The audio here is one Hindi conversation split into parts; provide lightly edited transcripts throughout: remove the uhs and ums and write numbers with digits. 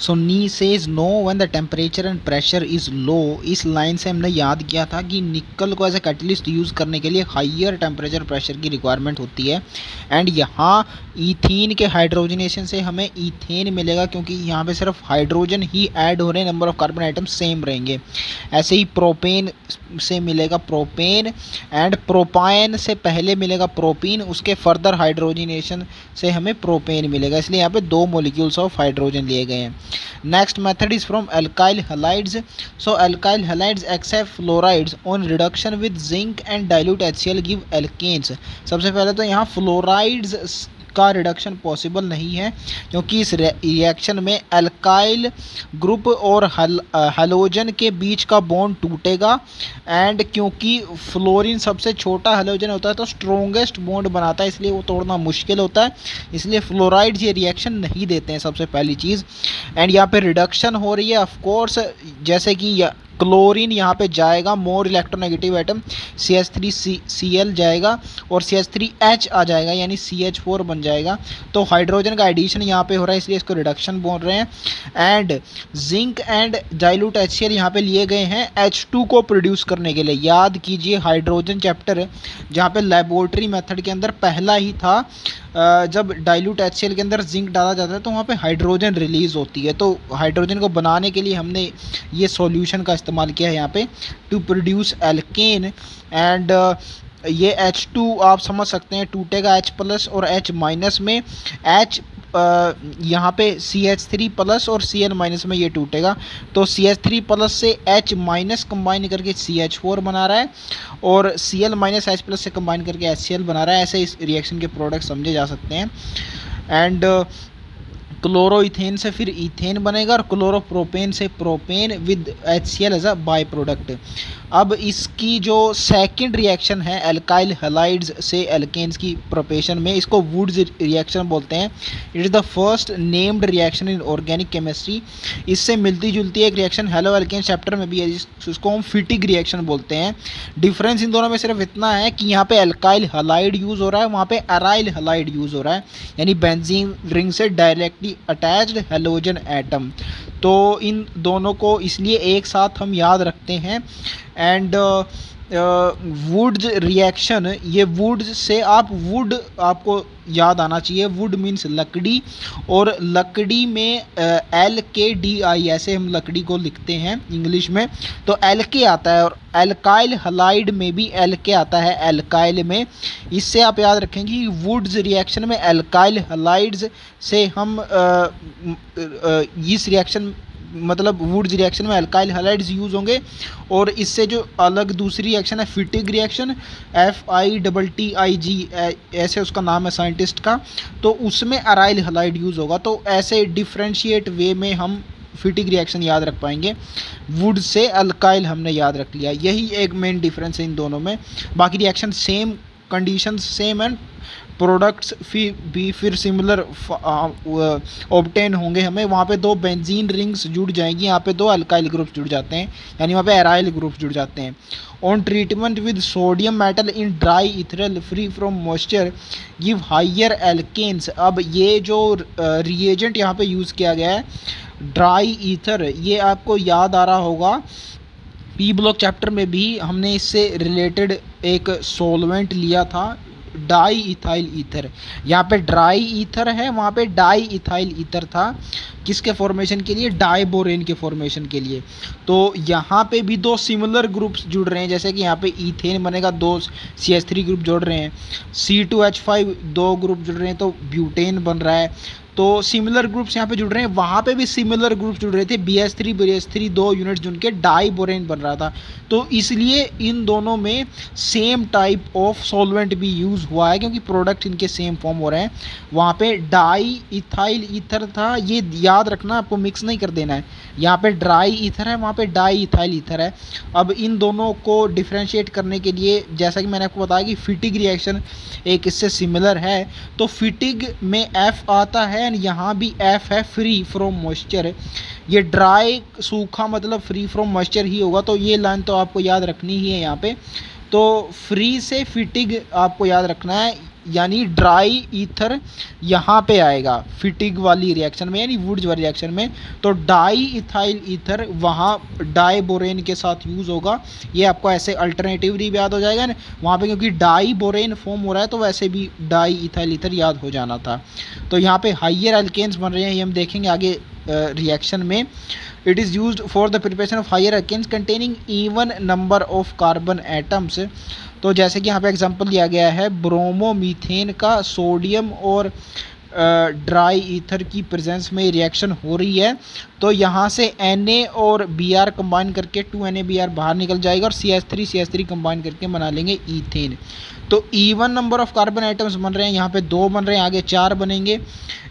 So knee says know when the temperature and pressure is low. इस लाइन से हमने याद किया था कि निकल को एज ए कैटलिस्ट यूज़ करने के लिए हाइयर टेम्परेचर प्रेशर की रिक्वायरमेंट होती है। एंड यहाँ ईथीन के हाइड्रोजनेशन से हमें ईथेन मिलेगा, क्योंकि यहाँ पे सिर्फ हाइड्रोजन ही ऐड हो रहे हैं, number of carbon atom same रहेंगे। ऐसे ही प्रोपेन से मिलेगा प्रोपेन, एंड प्रोपायन से पहले मिलेगा प्रोपीन, उसके फर्दर हाइड्रोजनेशन से हमें प्रोपेन मिलेगा। इसलिए यहाँ पे 2 मॉलिक्यूल्स ऑफ हाइड्रोजन लिए गए हैं। Next method is from alkyl halides. So alkyl halides except fluorides on reduction with zinc and dilute HCl give alkanes. सबसे पहले तो यहाँ फ्लोराइड्स का रिडक्शन पॉसिबल नहीं है, क्योंकि इस रिएक्शन में अल्काइल ग्रुप और हैलोजन के बीच का बॉन्ड टूटेगा। एंड क्योंकि फ्लोरीन सबसे छोटा हैलोजन होता है तो स्ट्रोंगेस्ट बॉन्ड बनाता है, इसलिए वो तोड़ना मुश्किल होता है। इसलिए फ्लोराइड्स ये रिएक्शन नहीं देते हैं, सबसे पहली चीज़। एंड यहाँ पे रिडक्शन हो रही है ऑफ कोर्स, जैसे कि क्लोरीन यहाँ पे जाएगा, मोर इलेक्ट्रोनेगेटिव एटम CH3Cl जाएगा और CH3H आ जाएगा, यानी CH4 बन जाएगा। तो हाइड्रोजन का एडिशन यहाँ पे हो रहा है, इसलिए इसको रिडक्शन बोल रहे हैं। And zinc and dilute HCl यहाँ पे लिए गए हैं H2 को प्रोड्यूस करने के लिए। याद कीजिए हाइड्रोजन चैप्टर जहाँ पे लेबोरेटरी मेथड के अंदर पहला ही था, जब डाइल्यूट HCl के अंदर जिंक डाला जाता है तो वहाँ पे हाइड्रोजन रिलीज़ होती है। तो हाइड्रोजन को बनाने के लिए हमने ये सॉल्यूशन का इस्तेमाल किया है यहाँ पे टू प्रोड्यूस एल्केन। एंड ये H2 आप समझ सकते हैं टूटेगा H प्लस और H माइनस में। H यहाँ पे CH3 प्लस और Cl माइनस में ये टूटेगा, तो CH3 प्लस से H माइनस कंबाइन करके CH4 बना रहा है और Cl माइनस H प्लस से कंबाइन करके HCl बना रहा है। ऐसे इस रिएक्शन के प्रोडक्ट समझे जा सकते हैं। एंड क्लोरोइथेन से फिर इथेन बनेगा और क्लोरोप्रोपेन से propane with HCl as a by product. अब इसकी जो सेकंड रिएक्शन है अल्काइल हैलाइड्स से एल्केन्स की प्रोपेशन में, इसको वुड्स रिएक्शन बोलते हैं। It is the first named reaction in organic chemistry. इससे मिलती जुलती एक रिएक्शन हेलो एल्केन्स चैप्टर में भी है, जिसको हम फिटिग रिएक्शन बोलते हैं। डिफरेंस इन दोनों में सिर्फ इतना है कि यहाँ पे अल्काइल हैलाइड यूज़ हो रहा है, वहाँ पे अराइल हैलाइड यूज़ हो रहा है, यानी बेंजीन रिंग से डायरेक्टली अटैच्ड हैलोजन एटम। तो इन दोनों को इसलिए एक साथ हम याद रखते हैं। एंड वुड्स रिएक्शन, ये वुड्स से आप वुड आपको याद आना चाहिए। वुड मीन्स लकड़ी, और लकड़ी में LKDI ऐसे हम लकड़ी को लिखते हैं इंग्लिश में, तो LK आता है। और अल्काइल हैलाइड में भी LK आता है अल्काइल में। इससे आप याद रखेंगे कि वुड्स रिएक्शन में अल्काइल हैलाइड्स से हम इस रिएक्शन मतलब वुड्स रिएक्शन में अल्काइल हैलाइड्स यूज़ होंगे। और इससे जो अलग दूसरी रिएक्शन है फिटिग रिएक्शन, FITTIG ऐसे उसका नाम है साइंटिस्ट का, तो उसमें अराइल हैलाइड यूज़ होगा। तो ऐसे डिफ्रेंशिएट वे में हम फिटिग रिएक्शन याद रख पाएंगे। वुड से अल्काइल हमने याद रख लिया, यही एक मेन डिफरेंस है इन दोनों में। बाकी reaction same, condition same and products भी फिर सिमिलर ऑब्टेन होंगे हमें। वहाँ पे 2 बेंजीन रिंग्स जुड़ जाएंगी, यहाँ पे 2 अल्काइल ग्रुप्स जुड़ जाते हैं, यानी वहाँ पे एराइल ग्रुप्स जुड़ जाते हैं। On treatment with sodium metal in dry ethereal free from moisture give higher alkanes. अब ये जो रिएजेंट यहाँ पे यूज़ किया गया है ड्राई ईथर, ये आपको याद आ रहा होगा P ब्लॉक चैप्टर में भी हमने इससे रिलेटेड एक सॉल्वेंट लिया था, डाई इथाइल ईथर। यहाँ पे ड्राई ईथर है, वहाँ पे डाई इथाइल ईथर था, किसके फॉर्मेशन के लिए, डाइबोरेन के फॉर्मेशन के लिए। तो यहाँ पे भी 2 सिमिलर ग्रुप्स जुड़ रहे हैं, जैसे कि यहाँ पे ईथेन बनेगा, 2 CH3 ग्रुप जुड़ रहे हैं, C2H5 2 ग्रुप जुड़ रहे हैं, तो ब्यूटेन बन रहा है। तो सिमिलर ग्रुप्स यहाँ पे जुड़ रहे हैं, वहाँ पे भी सिमिलर ग्रुप्स जुड़ रहे थे, BH3 2 यूनिट्स जुड़ के डाइबोरेन बन रहा था। तो इसलिए इन दोनों में सेम टाइप ऑफ सॉल्वेंट भी यूज़ हुआ है, क्योंकि प्रोडक्ट इनके सेम फॉर्म हो रहे हैं। वहाँ पे डाई इथाइल ईथर था, ये याद रखना, आपको मिक्स नहीं कर देना है। यहाँ पे ड्राई ईथर है, वहाँ पे डाई इथाइल ईथर है। अब इन दोनों को डिफ्रेंशिएट करने के लिए, जैसा कि मैंने आपको बताया कि फिटिग रिएक्शन एक इससे सिमिलर है, तो फिटिग में F आता है, यहाँ भी F है, फ्री फ्रॉम मॉइस्चर। ये ड्राई सूखा मतलब फ्री फ्रॉम मॉइस्चर ही होगा, तो ये लाइन तो आपको याद रखनी ही है यहाँ पे। तो फ्री से फिटिग आपको याद रखना है, यानी ड्राई ईथर यहाँ पे आएगा फिटिग वाली रिएक्शन में, यानी वुड्स वाली रिएक्शन में, तो डाई इथाइल ईथर वहाँ डाई बोरेन के साथ यूज़ होगा। ये आपको ऐसे अल्टरनेटिवली भी याद हो जाएगा ना वहाँ पे, क्योंकि डाई बोरेन फॉर्म हो रहा है तो वैसे भी डाई इथाइल ईथर याद हो जाना था। तो यहाँ पे हाइयर एल्केन्स बन रहे हैं, ये हम देखेंगे आगे रिएक्शन में। It is used for the preparation of higher alkanes containing even number of carbon atoms. तो जैसे कि यहाँ पे एग्जांपल दिया गया है ब्रोमोमीथेन का सोडियम और ड्राई ईथर की प्रेजेंस में रिएक्शन हो रही है, तो यहाँ से Na और Br कंबाइन करके 2NaBr बाहर निकल जाएगा और CH3 कंबाइन करके बना लेंगे ईथेन। तो even number of carbon atoms बन रहे हैं, यहाँ पे 2 बन रहे हैं, आगे 4 बनेंगे।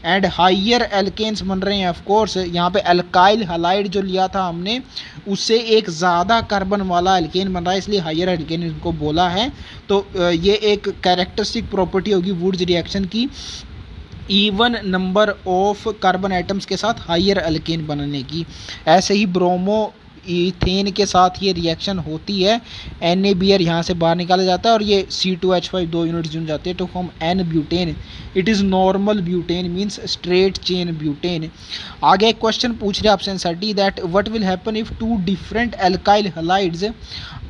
एंड हाइयर एल्केन्स बन रहे हैं, ऑफ कोर्स यहाँ पे अल्काइल हैलाइड जो लिया था हमने उससे एक ज़्यादा कार्बन वाला एल्केन बन रहा है, इसलिए हाइयर एल्केन इनको बोला है। तो ये एक कैरेक्टरिस्टिक प्रॉपर्टी होगी वुड्स रिएक्शन की, even number of carbon atoms के साथ हाइयर एल्केन बनने की। ऐसे ही ब्रोमो ईथेन के साथ ये रिएक्शन होती है, NaBr यहाँ से बाहर निकाला जाता है और ये C2H5 2 यूनिट्स जुड़ जाते हैं तो form N butane. It is normal butane means straight chain butane. आगे एक क्वेश्चन पूछ रहे हैं आपसे NCERT that what will happen if 2 different alkyl halides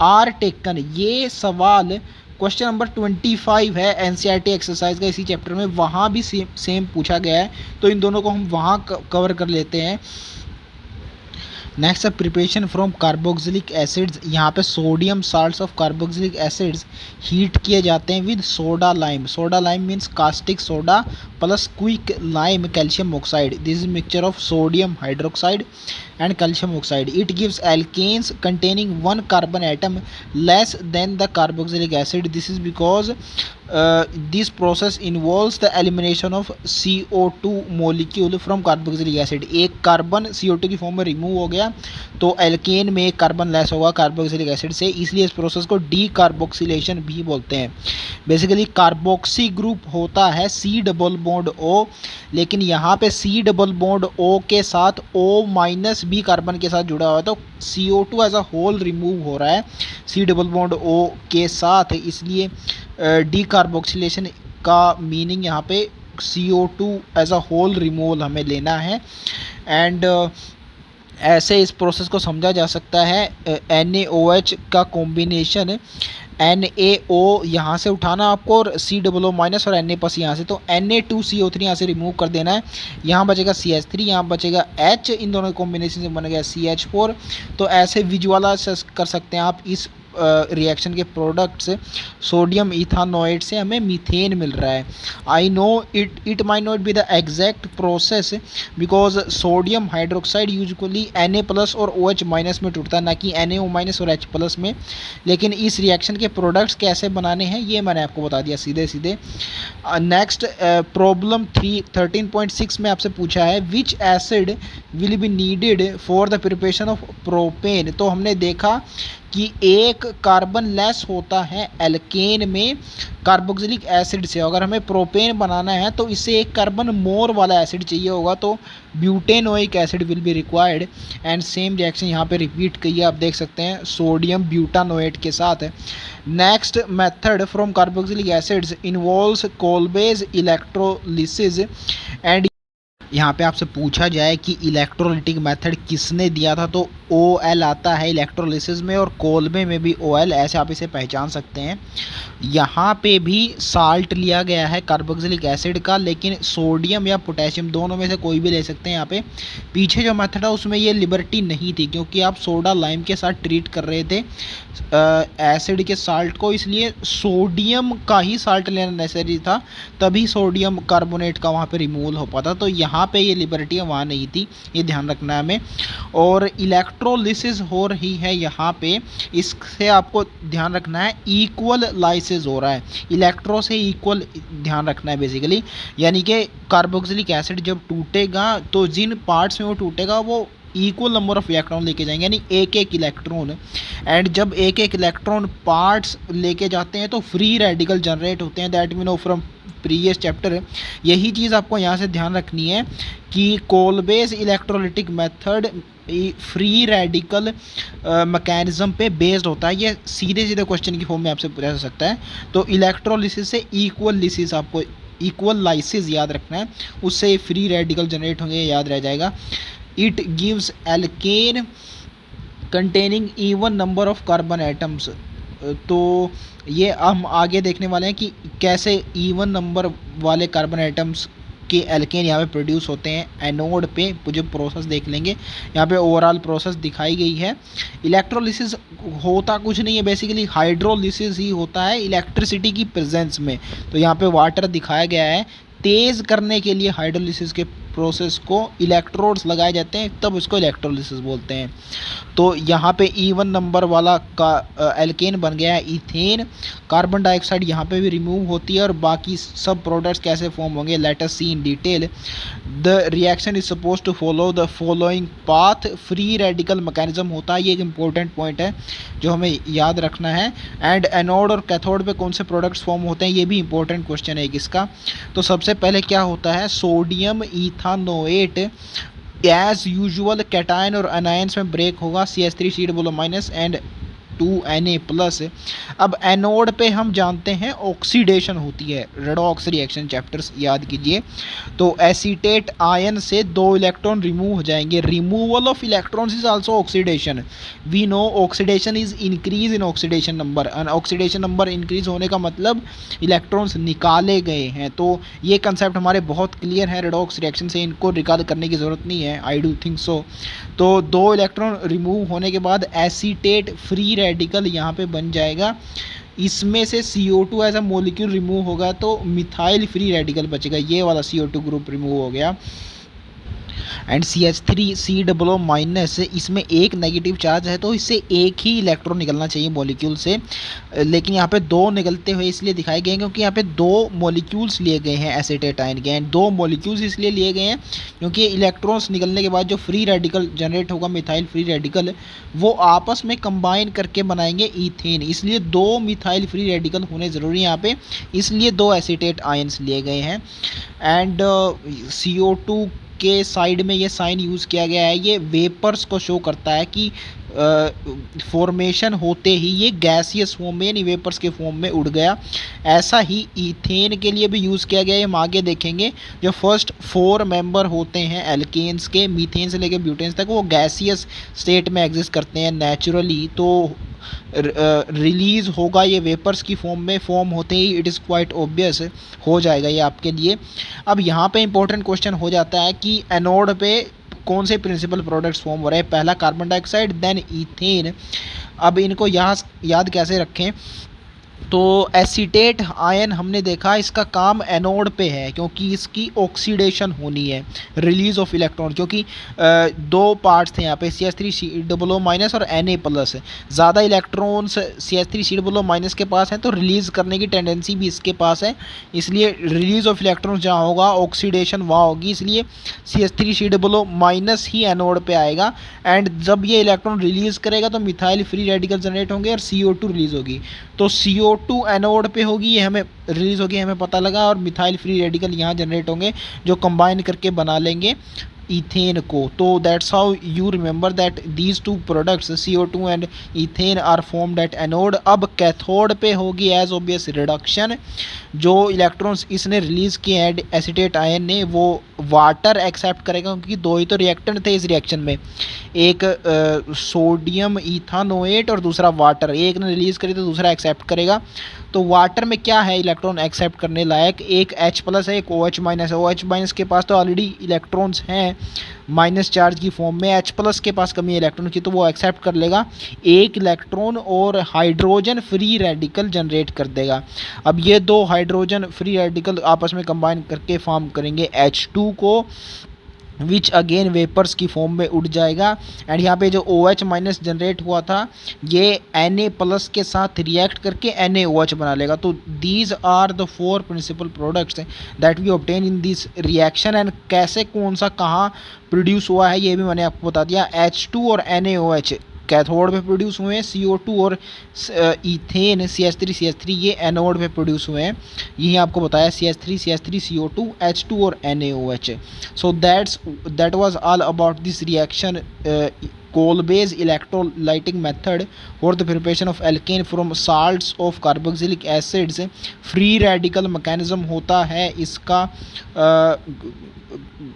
are taken. ये सवाल क्वेश्चन नंबर 25 है एनसीईआरटी एक्सरसाइज का इसी चैप्टर में, वहाँ भी सेम पूछा गया है, तो इन दोनों को हम वहाँ कवर कर लेते हैं। नेक्स्ट है प्रिपरेशन फ्रॉम कार्बोक्सिलिक एसिड्स। यहाँ पे sodium salts of carboxylic acids heat किए जाते हैं with soda lime. Soda lime means caustic soda plus quick lime calcium oxide. This is mixture of sodium hydroxide and calcium oxide. It gives alkanes containing one carbon atom less than the carboxylic acid. This is because this process involves the elimination of CO2 molecule from carboxylic acid. एक कार्बन CO2 की फॉर्म में रिमूव हो गया तो एल्केन में एक कार्बन लेस होगा कार्बोक्सिलिक एसिड से, इसलिए इस प्रोसेस को डी कार्बोक्सिलेशन भी बोलते हैं। बेसिकली कार्बोक्सी ग्रुप होता है C डबल बॉन्ड O, लेकिन यहाँ पे C डबल बॉन्ड O के साथ O माइनस B कार्बन के साथ जुड़ा हुआ है, तो CO2 as a whole remove हो रहा है C डबल बॉन्ड O के साथ, इसलिए डी कार्बोक्सिलेशन का मीनिंग यहाँ पे CO2 as a whole removal हमें लेना है। एंड ऐसे इस प्रोसेस को समझा जा सकता है NaOH का कॉम्बिनेशन NaO यहाँ से उठाना आपको और C डबल O माइनस और Na प्लस यहाँ से, तो Na2CO3 यहाँ से रिमूव कर देना है, यहाँ बचेगा CH3, यहाँ बचेगा H, इन दोनों कॉम्बिनेशन से बन गया CH4। तो ऐसे विजुअलाइज कर सकते हैं आप इस रिएक्शन के प्रोडक्ट्स। सोडियम इथानोएट से हमें मीथेन मिल रहा है। I know it might not be the exact process because sodium hydroxide usually Na plus और OH माइनस में टूटता है, ना कि NaO माइनस और H प्लस में। लेकिन इस रिएक्शन के प्रोडक्ट्स कैसे बनाने हैं ये मैंने आपको बता दिया सीधे सीधे। नेक्स्ट प्रॉब्लम 13.6 में आपसे पूछा है विच acid will be needed for the preparation of propane. तो हमने देखा कि एक कार्बन लेस होता है एल्केन में कार्बोक्सिलिक एसिड से, अगर हमें प्रोपेन बनाना है तो इससे एक कार्बन मोर वाला एसिड चाहिए होगा, तो butanoic acid will be required. And same reaction यहाँ पे रिपीट की है, आप देख सकते हैं सोडियम ब्यूटानोएट के साथ। Next method from carboxylic acids involves Kolbe's electrolysis. And यहाँ पे आपसे पूछा जाए कि इलेक्ट्रोलिटिक मेथड किसने दिया था, तो OL आता है इलेक्ट्रोलिसिस में और कोल्बे में भी OL, ऐसे आप इसे पहचान सकते हैं। यहाँ पे भी साल्ट लिया गया है कार्बोक्सिलिक एसिड का, लेकिन सोडियम या पोटेशियम दोनों में से कोई भी ले सकते हैं। यहाँ पे पीछे जो मेथड है उसमें ये लिबर्टी नहीं थी, क्योंकि आप सोडा लाइम के साथ ट्रीट कर रहे थे एसिड के साल्ट को, इसलिए सोडियम का ही साल्ट लेना नेसेसरी था, तभी सोडियम कार्बोनेट का वहाँ पे रिमूवल हो पाता। तो यहाँ पे ये लिबर्टी वहाँ नहीं थी, ये ध्यान रखना है हमें। और इलेक्ट्रोलिसिस हो रही है यहाँ पे, इससे आपको ध्यान रखना है इक्वल लाइसिस हो रहा है, इलेक्ट्रो से इक्वल ध्यान रखना है बेसिकली। यानी कि कार्बोक्सिलिक एसिड जब टूटेगा तो जिन पार्ट्स में वो टूटेगा वो इक्वल नंबर ऑफ इलेक्ट्रॉन लेके जाएंगे, यानी एक एक इलेक्ट्रॉन। एंड जब एक एक इलेक्ट्रॉन पार्ट्स लेके जाते हैं तो फ्री रेडिकल जनरेट होते हैं, that we know from previous chapter. यही चीज़ आपको यहाँ से ध्यान रखनी है कि Kolbe's electrolytic method free radical mechanism पे बेस्ड होता है। ये सीधे सीधे क्वेश्चन की फॉर्म में आपसे पूछा जा सकता है। तो इलेक्ट्रोलिसिस से इक्वल लिसिस, आपको इक्वल लाइसिस याद रखना है, उससे फ्री रेडिकल जनरेट होंगे, याद रह जाएगा। It gives alkane containing even number of carbon atoms. तो ये हम आगे देखने वाले हैं कि कैसे इवन नंबर वाले कार्बन एटम्स के एल्केन यहाँ पे प्रोड्यूस होते हैं। एनोड पे जो प्रोसेस देख लेंगे, यहाँ पे ओवरऑल प्रोसेस दिखाई गई है। इलेक्ट्रोलिसिस होता कुछ नहीं है, बेसिकली हाइड्रोलिसिस ही होता है इलेक्ट्रिसिटी की प्रेजेंस में। तो यहाँ पे वाटर दिखाया गया है। तेज़ करने के लिए हाइड्रोलिसिस के प्रोसेस को इलेक्ट्रोड्स लगाए जाते हैं, तब उसको इलेक्ट्रोलिसिस बोलते हैं। तो यहाँ पे इवन नंबर वाला का एल्केन बन गया है इथेन। कार्बन डाइऑक्साइड यहाँ पे भी रिमूव होती है, और बाकी सब प्रोडक्ट्स कैसे फॉर्म होंगे let us see in detail. The reaction is suppose to follow the following path. Free radical mechanism होता है, ये एक इंपॉर्टेंट पॉइंट है जो हमें याद रखना है। एंड एनोड और कैथोड पे कौन से प्रोडक्ट्स फॉर्म होते हैं, ये भी इंपॉर्टेंट क्वेश्चन है इसका। तो सबसे पहले क्या होता है, सोडियम इथानोएट एज यूजुअल कैटायन और अनायंस में ब्रेक होगा, CH3 एंड 2Na+। अब एनोड पे हम जानते हैं ऑक्सीडेशन होती है, रेडॉक्स रिएक्शन चैप्टर्स याद कीजिए। तो एसीटेट आयन से 2 इलेक्ट्रॉन रिमूव हो जाएंगे। Removal of electrons is also oxidation. We know oxidation is increase in oxidation number. Oxidation number increase होने का मतलब इलेक्ट्रॉन्स निकाले गए हैं। तो ये कंसेप्ट हमारे बहुत क्लियर है रेडॉक्स रिएक्शन से, इनको रिकॉल करने की ज़रूरत नहीं है, आई डू थिंक सो। तो 2 इलेक्ट्रॉन रिमूव होने के बाद एसीटेट फ्री रेडिकल यहाँ पे बन जाएगा। इसमें से CO2 as a molecule remove होगा, तो मिथाइल फ्री रेडिकल बचेगा। ये वाला CO2 ग्रुप रिमूव हो गया। एंड CH3COO-, इसमें एक नेगेटिव चार्ज है, तो इससे एक ही इलेक्ट्रॉन निकलना चाहिए मॉलिक्यूल से, लेकिन यहाँ पे 2 निकलते हुए इसलिए दिखाए गए हैं क्योंकि यहाँ पे 2 मॉलिक्यूल्स लिए गए हैं एसीटेट आयन के। एंड 2 मॉलिक्यूल्स इसलिए लिए गए हैं क्योंकि इलेक्ट्रॉन्स निकलने के बाद जो फ्री रेडिकल जनरेट होगा, मिथाइल फ्री रेडिकल, वो आपस में कंबाइन करके बनाएंगे ईथेन। इसलिए 2 मिथाइल फ्री रेडिकल होने ज़रूरी है यहाँ पे, इसलिए 2 एसीटेट आयन्स लिए गए हैं। एंड CO2 के साइड में ये साइन यूज़ किया गया है, ये वेपर्स को शो करता है कि फॉर्मेशन होते ही ये गैसियस फॉर्म में यानी वेपर्स के फॉर्म में उड़ गया। ऐसा ही ईथेन के लिए भी यूज़ किया गया है, हम आगे देखेंगे। जो फर्स्ट 4 मेंबर होते हैं एल्केन्स के, मीथेन से लेकर ब्यूटेन्स तक, वो गैसियस स्टेट में एग्जिस्ट करते हैं नेचुरली। तो रिलीज़ होगा ये वेपर्स की फॉर्म में, फॉर्म होते ही इट इज़ क्वाइट ऑब्वियस हो जाएगा ये आपके लिए। अब यहाँ पे इंपॉर्टेंट क्वेश्चन हो जाता है कि एनोड पे कौन से प्रिंसिपल प्रोडक्ट्स फॉर्म हो रहे हैं। पहला कार्बन डाइऑक्साइड, देन ईथेन। अब इनको याद कैसे रखें, तो एसीटेट आयन हमने देखा इसका काम एनोड पे है क्योंकि इसकी ऑक्सीडेशन होनी है, रिलीज ऑफ इलेक्ट्रॉन, क्योंकि 2 पार्ट्स थे यहाँ पे, CH3COO- और Na+। ज़्यादा इलेक्ट्रॉन्स CH3COO- के पास हैं तो रिलीज़ करने की टेंडेंसी भी इसके पास है, इसलिए रिलीज ऑफ इलेक्ट्रॉन्स जहाँ होगा ऑक्सीडेशन वहाँ होगी, इसलिए CH3COO- ही एनोड पे आएगा। एंड जब ये इलेक्ट्रॉन रिलीज़ करेगा तो मिथाइल फ्री रेडिकल जनरेट होंगे और CO2 रिलीज़ होगी। तो CO2 एनोड पे होगी, ये हमें रिलीज होगी, हमें पता लगा, और मिथाइल फ्री रेडिकल यहाँ जनरेट होंगे जो कंबाइन करके बना लेंगे ईथेन को। तो that's how you remember that these 2 products CO2 and ethane are formed at anode. अब कैथोड पे होगी एज ऑब्वियस रिडक्शन। जो इलेक्ट्रॉन्स इसने रिलीज़ किए हैं एसीटेट आयन ने, वो वाटर एक्सेप्ट करेगा क्योंकि 2 ही तो रिएक्टेंट थे इस रिएक्शन में, एक सोडियम इथानोएट और दूसरा वाटर। एक ने रिलीज़ करी तो दूसरा एक्सेप्ट करेगा। तो वाटर में क्या है इलेक्ट्रॉन एक्सेप्ट करने लायक, एक H+ है, एक OH- है। OH- के पास तो ऑलरेडी इलेक्ट्रॉन्स हैं माइनस चार्ज की फॉर्म में, H+ के पास कमी है इलेक्ट्रॉन की, तो वो एक्सेप्ट कर लेगा एक इलेक्ट्रॉन और हाइड्रोजन फ्री रेडिकल जनरेट कर देगा। अब ये 2 हाइड्रोजन फ्री रेडिकल आपस में कंबाइन करके फॉर्म करेंगे H2 को, विच अगेन वेपर्स की फॉर्म में उड़ जाएगा। एंड यहाँ पे जो OH- जनरेट हुआ था ये Na+ के साथ रिएक्ट करके NaOH बना लेगा। तो these are the 4 principal products that we obtain in this reaction. And कैसे कौन सा कहाँ प्रोड्यूस हुआ है ये भी मैंने आपको बता दिया। H2 और NaOH कैथोड पे प्रोड्यूस हुए हैं, CO2 और इथेन CH3 ये एनोड पे प्रोड्यूस हुए हैं। यही आपको बताया CH3 CO2 H2 और NaOH। So that was all about this reaction coal-based electrolytic method for the preparation of alkane from salts of carboxylic acids। Free radical mechanism होता है इसका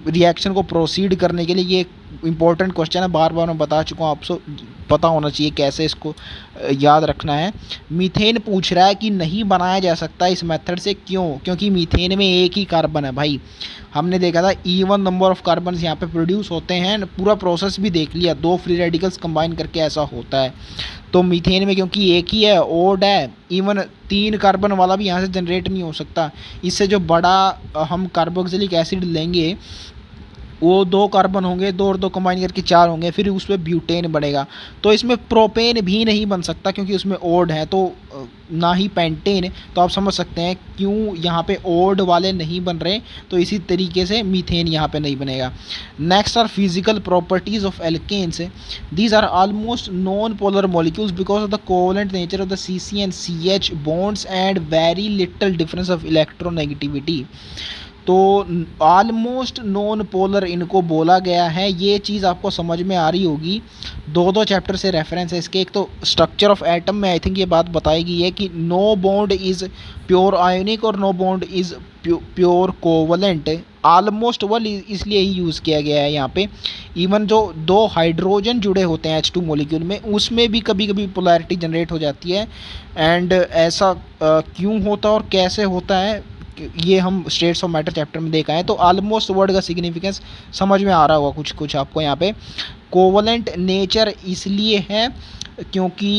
रिएक्शन को प्रोसीड करने के लिए। ये इंपॉर्टेंट क्वेश्चन है, बार बार मैं बता चुका हूँ, आपको पता होना चाहिए कैसे इसको याद रखना है। मीथेन पूछ रहा है कि नहीं बनाया जा सकता इस मेथड से, क्यों? क्योंकि मीथेन में एक ही कार्बन है भाई। हमने देखा था इवन नंबर ऑफ कार्बन यहाँ पे प्रोड्यूस होते हैं, पूरा प्रोसेस भी देख लिया, 2 फ्री रेडिकल्स कंबाइन करके ऐसा होता है। तो मीथेन में क्योंकि एक ही है, ओड है, इवन 3 कार्बन वाला भी यहाँ से जनरेट नहीं हो सकता। इससे जो बड़ा हम कार्बोक्सिलिक एसिड लेंगे वो 2 कार्बन होंगे, 2 और 2 कंबाइन करके 4 होंगे, फिर उस पर ब्यूटेन बनेगा। तो इसमें प्रोपेन भी नहीं बन सकता क्योंकि उसमें ओड है, तो ना ही पेंटेन। तो आप समझ सकते हैं क्यों यहाँ पे ओड वाले नहीं बन रहे। तो इसी तरीके से मीथेन यहाँ पे नहीं बनेगा। Next are physical properties of alkanes. These are almost non polar molecules because of the covalent nature of the CC and CH bonds and very little difference of electronegativity. तो ऑलमोस्ट नॉन पोलर इनको बोला गया है। ये चीज़ आपको समझ में आ रही होगी। 2 चैप्टर से रेफरेंस है इसके। एक तो स्ट्रक्चर ऑफ एटम में आई थिंक ये बात बताई गई है कि no bond is pure ionic और no bond is pure covalent. Almost वल इसलिए ही यूज़ किया गया है यहाँ पे। इवन जो 2 हाइड्रोजन जुड़े होते हैं H2 मॉलिक्यूल में, उसमें भी कभी कभी पोलैरिटी जनरेट हो जाती है। एंड ऐसा क्यों होता है और कैसे होता है ये हम स्टेट्स ऑफ मैटर चैप्टर में देखा है। तो ऑलमोस्ट वर्ड का सिग्निफिकेंस समझ में आ रहा होगा कुछ कुछ आपको यहाँ पे। कोवलेंट नेचर इसलिए है क्योंकि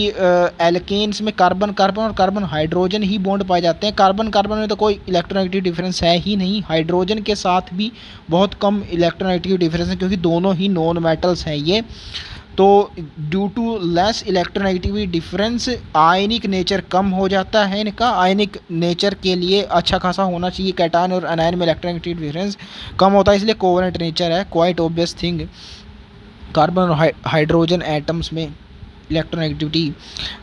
एल्केन्स में कार्बन कार्बन और कार्बन हाइड्रोजन ही बॉन्ड पाए जाते हैं। कार्बन कार्बन में तो कोई इलेक्ट्रोनेगेटिव डिफरेंस है ही नहीं। हाइड्रोजन के साथ भी बहुत कम इलेक्ट्रोनेगेटिव डिफरेंस है क्योंकि दोनों ही नॉन मेटल्स हैं ये। तो due to less electronegativity difference ionic nature कम हो जाता है इनका। आयनिक नेचर के लिए अच्छा खासा होना चाहिए। कैटायन और अनायन में इलेक्ट्रोनेगेटिव डिफरेंस कम होता है, इसलिए कोवेलेंट नेचर है। Quite obvious thing. कार्बन और हाइड्रोजन एटम्स में electronegativity.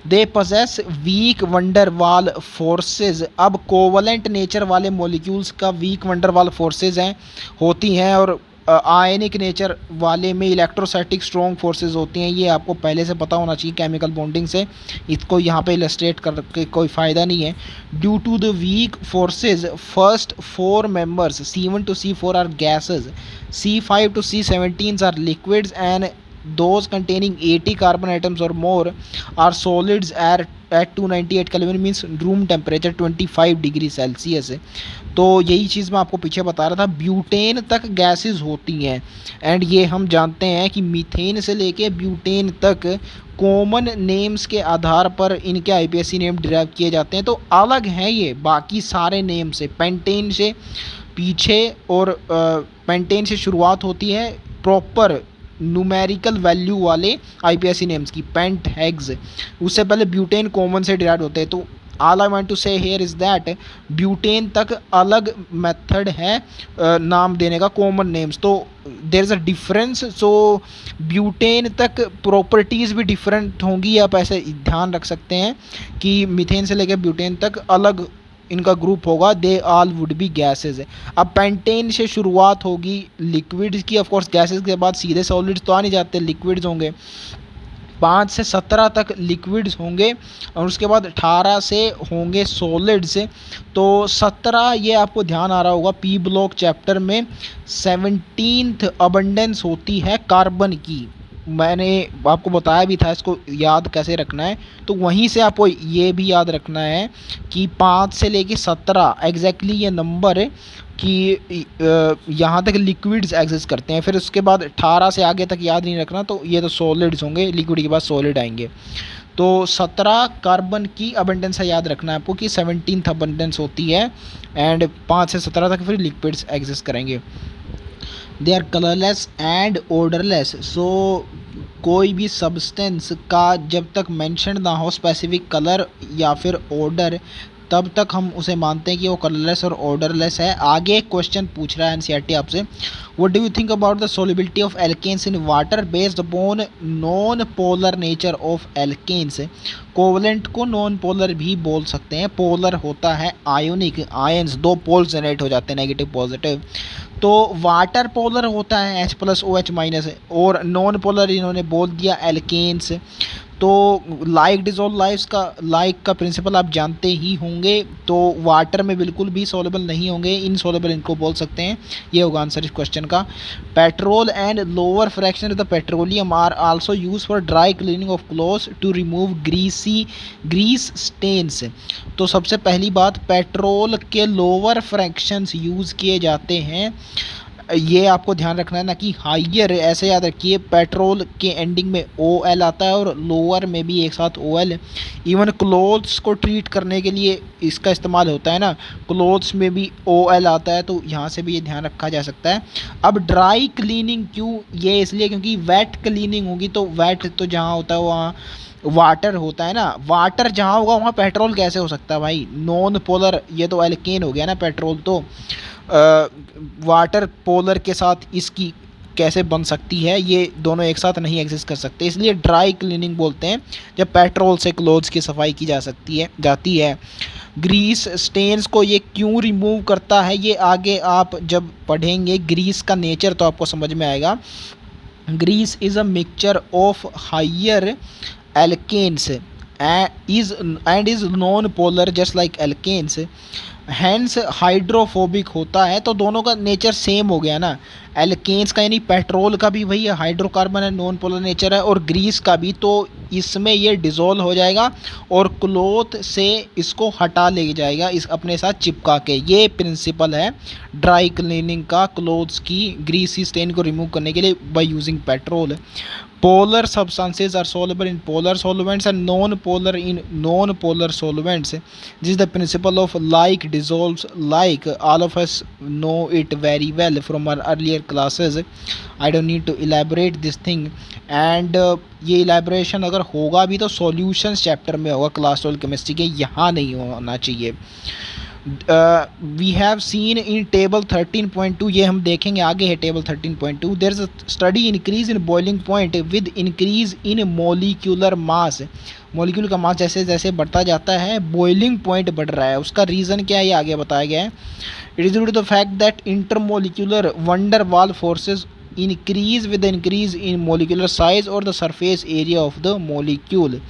They possess weak van der Waals forces. अब कोवलेंट नेचर वाले मॉलिक्यूल्स का वीक वंडरवाल फोर्सेज हैं होती हैं, और आयनिक नेचर वाले में इलेक्ट्रोस्टैटिक स्ट्रॉन्ग फोर्सेज होती हैं। ये आपको पहले से पता होना चाहिए केमिकल बॉन्डिंग से। इसको यहाँ पे इलस्ट्रेट करके कोई फ़ायदा नहीं है। Due to the weak forces first 4 members C1 to C4 are gases, C5 to C17 are liquids and those containing 80 carbon atoms or more are solids at 298 Kelvin means room temperature 25 degree Celsius. तो यही चीज़ मैं आपको पीछे बता रहा था, ब्यूटेन तक गैसेस होती हैं। एंड ये हम जानते हैं कि मीथेन से लेके ब्यूटेन तक कॉमन नेम्स के आधार पर इनके IPSC नेम डिराइव किए जाते हैं। तो अलग हैं ये बाकी सारे नेम से। पेंटेन से पीछे और पेंटेन से शुरुआत होती है प्रॉपर न्यूमेरिकल वैल्यू वाले IPSC नेम्स की, पेंट हेग्स। उससे पहले ब्यूटेन कॉमन से डिराइव होते हैं। तो all I want to say here is that butane तक अलग मेथड है नाम देने का, कॉमन नेम्स। तो there is a difference. So butane तक प्रॉपर्टीज़ भी डिफरेंट होंगी। आप ऐसे ध्यान रख सकते हैं कि मीथेन से लेकर ब्यूटेन तक अलग इनका ग्रुप होगा। They all would be gases. अब पेंटेन से शुरुआत होगी लिक्विड्स की। ऑफ कोर्स गैसेज के बाद सीधे सॉलिड्स तो आ नहीं जाते, लिक्विड्स होंगे। 5 से 17 तक लिक्विड्स होंगे और उसके बाद 18 से होंगे सॉलिड्स। तो 17 ये आपको ध्यान आ रहा होगा P ब्लॉक चैप्टर में 17th अबंडेंस होती है कार्बन की। मैंने आपको बताया भी था इसको याद कैसे रखना है। तो वहीं से आपको ये भी याद रखना है कि 5 से लेके 17 एग्जैक्टली ये नंबर कि यहाँ तक लिक्विड्स एग्जिस्ट करते हैं। फिर उसके बाद 18 से आगे तक याद नहीं रखना। तो ये तो सॉलिड्स होंगे, लिक्विड के बाद सॉलिड आएंगे। तो 17 कार्बन की अबंडेंस है, याद रखना है आपको कि 17th अबंडेंस होती है। एंड 5 से 17 तक फिर लिक्विड्स एग्जिस्ट करेंगे। They are colourless and odourless. So कोई भी सब्सटेंस का जब तक मेंशन ना हो स्पेसिफिक कलर या फिर ऑर्डर, तब तक हम उसे मानते हैं कि वो कलरलेस और ऑर्डरलेस है। आगे एक क्वेश्चन पूछ रहा है NCERT आपसे, What do you think about the solubility of alkanes in water based upon non-polar nature of alkanes? Covalent को नॉन पोलर भी बोल सकते हैं। पोलर होता है आयोनिक, आयंस दो पोल्स जनरेट हो जाते हैं नेगेटिव पॉजिटिव। तो वाटर पोलर होता है H+OH-, और नॉन पोलर इन्होंने बोल दिया एल्केन्स। तो लाइक डिजोल्व लाइक का प्रिंसिपल आप जानते ही होंगे। तो वाटर में बिल्कुल भी सॉल्युबल नहीं होंगे, इनसॉल्युबल इनको बोल सकते हैं। ये होगा आंसर इस क्वेश्चन का। Petrol and lower fraction of the petroleum are also use for dry cleaning of clothes to remove grease stains. तो सबसे पहली बात, पेट्रोल के लोअर फ्रैक्शंस यूज़ किए जाते हैं, ये आपको ध्यान रखना है ना कि हाइयर, ऐसे याद रखिए पेट्रोल के एंडिंग में OL आता है और लोअर में भी एक साथ OL। इवन क्लोथ्स को ट्रीट करने के लिए इसका इस्तेमाल होता है ना, क्लोथ्स में भी OL आता है, तो यहाँ से भी ये ध्यान रखा जा सकता है। अब ड्राई क्लीनिंग क्यों, ये इसलिए क्योंकि वेट क्लीनिंग होगी, तो वेट तो जहाँ होता है वहाँ वाटर होता है ना, वाटर जहाँ होगा वहाँ पेट्रोल कैसे हो सकता है भाई, नॉन पोलर, ये तो एल्केन हो गया ना पेट्रोल, तो वाटर पोलर के साथ इसकी कैसे बन सकती है, ये दोनों एक साथ नहीं एग्जिस्ट कर सकते, इसलिए ड्राई क्लीनिंग बोलते हैं जब पेट्रोल से क्लोथ्स की सफाई की जाती है। ग्रीस स्टेन्स को ये क्यों रिमूव करता है, ये आगे आप जब पढ़ेंगे ग्रीस का नेचर तो आपको समझ में आएगा। Grease is a mixture of higher alkanes and is non-polar just like alkanes, hence hydrophobic होता है। तो दोनों का नेचर सेम हो गया ना, एल्केन्स का यानी पेट्रोल का भी वही है, हाइड्रोकार्बन है, नॉन पोलर नेचर है, और ग्रीस का भी, तो इसमें ये डिज़ोल्व हो जाएगा और क्लोथ से इसको हटा ले जाएगा इस अपने साथ चिपका के। ये प्रिंसिपल है ड्राई क्लीनिंग का, क्लोथ्स की ग्रीसी स्टेन को रिमूव करने के लिए by using petrol. Polar substances are soluble in polar solvents and non-polar in non-polar solvents. This is the principle of like dissolves like. All of us know it very well from our earlier classes. I don't need to elaborate this thing. And ये elaboration अगर होगा भी तो solutions chapter में होगा क्लास 12 केमिस्ट्री के, यहाँ नहीं होना चाहिए। We have seen in table 13.2, ये हम देखेंगे आगे है table 13.2। There is a steady increase in boiling point with increase in molecular mass. Molecule का मास जैसे जैसे बढ़ता जाता है बॉइलिंग पॉइंट बढ़ रहा है, उसका रीज़न क्या है ये आगे बताया गया है। It is due to the fact that intermolecular van der Waals forces increase with increase in molecular size और the surface area of the molecule.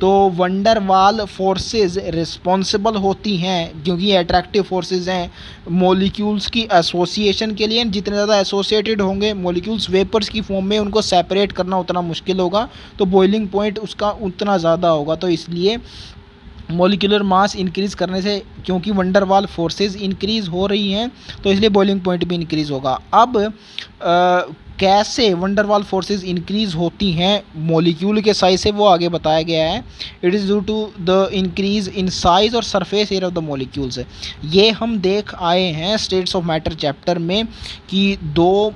तो वंडर वाल फोर्सेस रिस्पॉन्सिबल होती हैं क्योंकि ये अट्रैक्टिव फोर्सेस हैं मॉलिक्यूल्स की एसोसिएशन के लिए। जितने ज़्यादा एसोसिएटेड होंगे मॉलिक्यूल्स वेपर्स की फॉर्म में, उनको सेपरेट करना उतना मुश्किल होगा, तो बॉइलिंग पॉइंट उसका उतना ज़्यादा होगा। तो इसलिए मॉलिक्यूलर मास इंक्रीज़ करने से, क्योंकि वंडर वाल फोर्सेस इंक्रीज़ हो रही हैं, तो इसलिए बॉइलिंग पॉइंट भी इंक्रीज़ होगा। अब कैसे वंडर वाल फोर्सेस इंक्रीज़ होती हैं मॉलिक्यूल के साइज से, वो आगे बताया गया है। It is due to the increase in size और surface area of the molecules. ये हम देख आए हैं स्टेट्स ऑफ मैटर चैप्टर में कि दो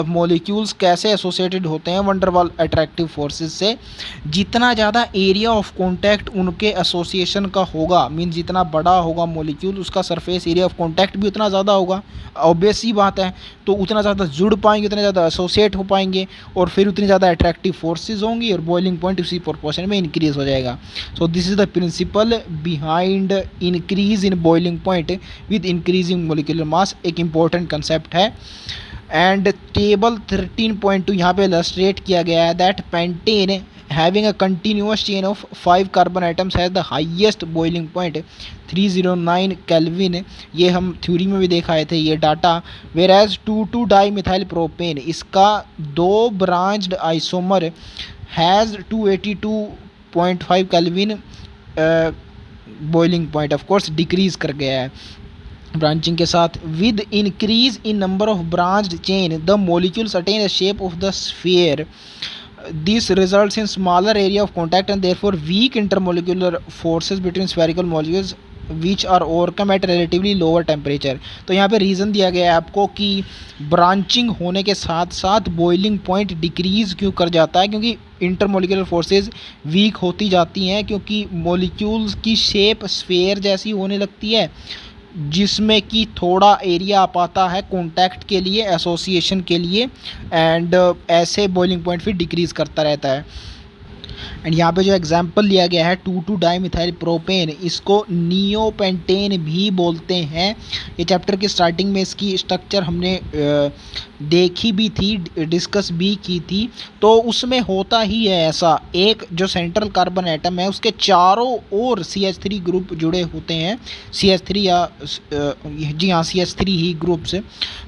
मॉलिक्यूल्स कैसे एसोसिएटेड होते हैं वंडर वाल अट्रैक्टिव फोर्सेस से। जितना ज़्यादा एरिया ऑफ कॉन्टैक्ट उनके एसोसिएशन का होगा, मीन जितना बड़ा होगा मॉलिक्यूल, उसका सरफेस एरिया ऑफ कॉन्टैक्ट भी उतना ज़्यादा होगा। ऑब्वियस ही बात है, तो उतना ज़्यादा जुड़ पाएंगे, उतने ज़्यादा एसोसिएट हो पाएंगे, और फिर उतनी ज़्यादा अट्रैक्टिव फोर्सेस होंगी और बॉइलिंग पॉइंट उसी प्रोपोर्शन में इंक्रीज हो जाएगा। So this is the principle behind increase in boiling point with increasing molecular mass, एक इम्पॉर्टेंट कंसेप्ट है। एंड टेबल 13.2 यहाँ पे इलस्ट्रेट किया गया है that pentane having a continuous chain of 5 carbon atoms has the highest boiling point 309 Kelvin। ये हम थ्योरी में भी देखा थे ये डाटा। whereas 2,2-dimethyl propane, इसका 2 branched isomer has 282.5 Kelvin boiling point, of course decrease कर गया है ब्रांचिंग के साथ। With increase in number of branched chain the molecules attain the shape of the sphere. This results in smaller area of contact and therefore weak intermolecular forces between spherical molecules which are overcome at relatively lower temperature। तो यहाँ पे रीज़न दिया गया है आपको कि ब्रांचिंग होने के साथ साथ बॉइलिंग पॉइंट डिक्रीज़ क्यों कर जाता है, क्योंकि इंटरमोलिकुलर फोर्सेस वीक होती जाती हैं, क्योंकि मॉलिक्यूल्स की शेप स्फेयर जैसी होने लगती है। जिसमें कि थोड़ा एरिया आप आता है कॉन्टैक्ट के लिए, एसोसिएशन के लिए, एंड ऐसे बॉइलिंग पॉइंट फिर डिक्रीज़ करता रहता है। एंड यहाँ पे जो एग्जांपल लिया गया है 2,2 डाइमिथाइल प्रोपेन, इसको नियोपेंटेन भी बोलते हैं। ये चैप्टर के स्टार्टिंग में इसकी स्ट्रक्चर हमने देखी भी थी, डिस्कस भी की थी। तो उसमें होता ही है ऐसा, एक जो सेंट्रल कार्बन एटम है उसके चारों ओर CH3 ग्रुप जुड़े होते हैं, CH3 या जी हाँ CH3 ही ग्रुप से,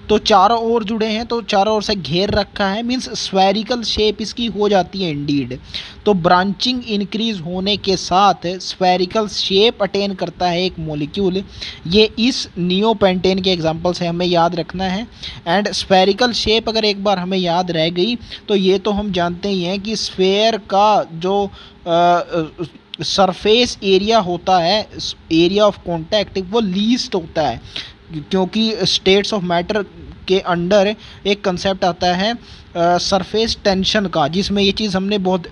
तो चारों ओर जुड़े हैं, तो चारों ओर से घेर रखा है, मीन्स स्फेरिकल शेप इसकी हो जाती है इंडीड। तो ब्रांचिंग इंक्रीज होने के साथ स्फेरिकल शेप अटेन करता है एक मॉलिक्यूल। ये इस नियोपेंटेन के एग्जांपल से हमें याद रखना है। एंड स्फेरिकल शेप अगर एक बार हमें याद रह गई तो ये तो हम जानते ही हैं कि स्फेयर का जो सरफेस एरिया होता है, एरिया ऑफ कॉन्टैक्ट, वो लीस्ट होता है, क्योंकि स्टेट्स ऑफ मैटर के अंडर एक कंसेप्ट आता है सरफेस टेंशन का, जिसमें ये चीज़ हमने बहुत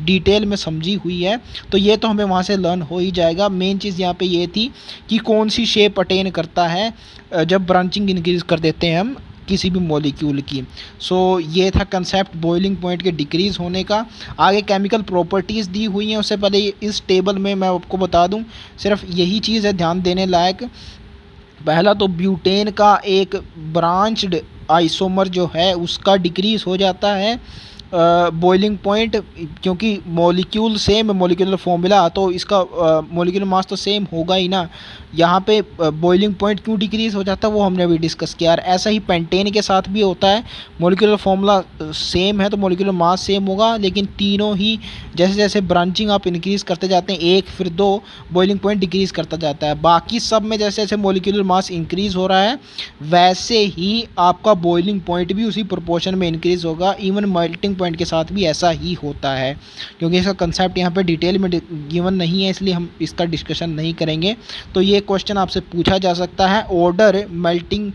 डिटेल में समझी हुई है। तो ये तो हमें वहाँ से लर्न हो ही जाएगा। मेन चीज़ यहाँ पे ये थी कि कौन सी शेप अटेन करता है जब ब्रांचिंग इंक्रीज कर देते हैं हम किसी भी मॉलिक्यूल की। सो ये था कंसेप्ट बॉइलिंग पॉइंट के डिक्रीज होने का। आगे केमिकल प्रॉपर्टीज़ दी हुई हैं, उससे पहले इस टेबल में मैं आपको बता दूं, सिर्फ यही चीज़ है ध्यान देने लायक। पहला तो ब्यूटेन का एक ब्रांच्ड आइसोमर जो है उसका डिक्रीज हो जाता है बॉइलिंग पॉइंट, क्योंकि मॉलिक्यूल सेम है, मॉलिक्यूलर फॉर्मूला, तो इसका मॉलिक्यूलर मास तो सेम होगा ही ना। यहाँ पे बॉइलिंग पॉइंट क्यों डिक्रीज हो जाता है वो हमने अभी डिस्कस किया। और ऐसा ही पेंटेन के साथ भी होता है, मॉलिक्यूलर फॉर्मूला सेम है तो मॉलिक्यूलर मास सेम होगा, लेकिन तीनों ही जैसे जैसे ब्रांचिंग आप इंक्रीज़ करते जाते हैं, एक फिर दो, बॉइलिंग पॉइंट डिक्रीज़ करता जाता है। बाकी सब में जैसे जैसे मॉलिक्यूलर मास इंक्रीज़ हो रहा है वैसे ही आपका बॉइलिंग पॉइंट भी उसी प्रोपोर्शन में इंक्रीज़ होगा। इवन मेल्टिंग पॉइंट के साथ भी ऐसा ही होता है, क्योंकि इसका कंसेप्ट यहाँ पे डिटेल में गिवन नहीं है, इसलिए हम इसका डिस्कशन नहीं करेंगे। तो ये क्वेश्चन आपसे पूछा जा सकता है order melting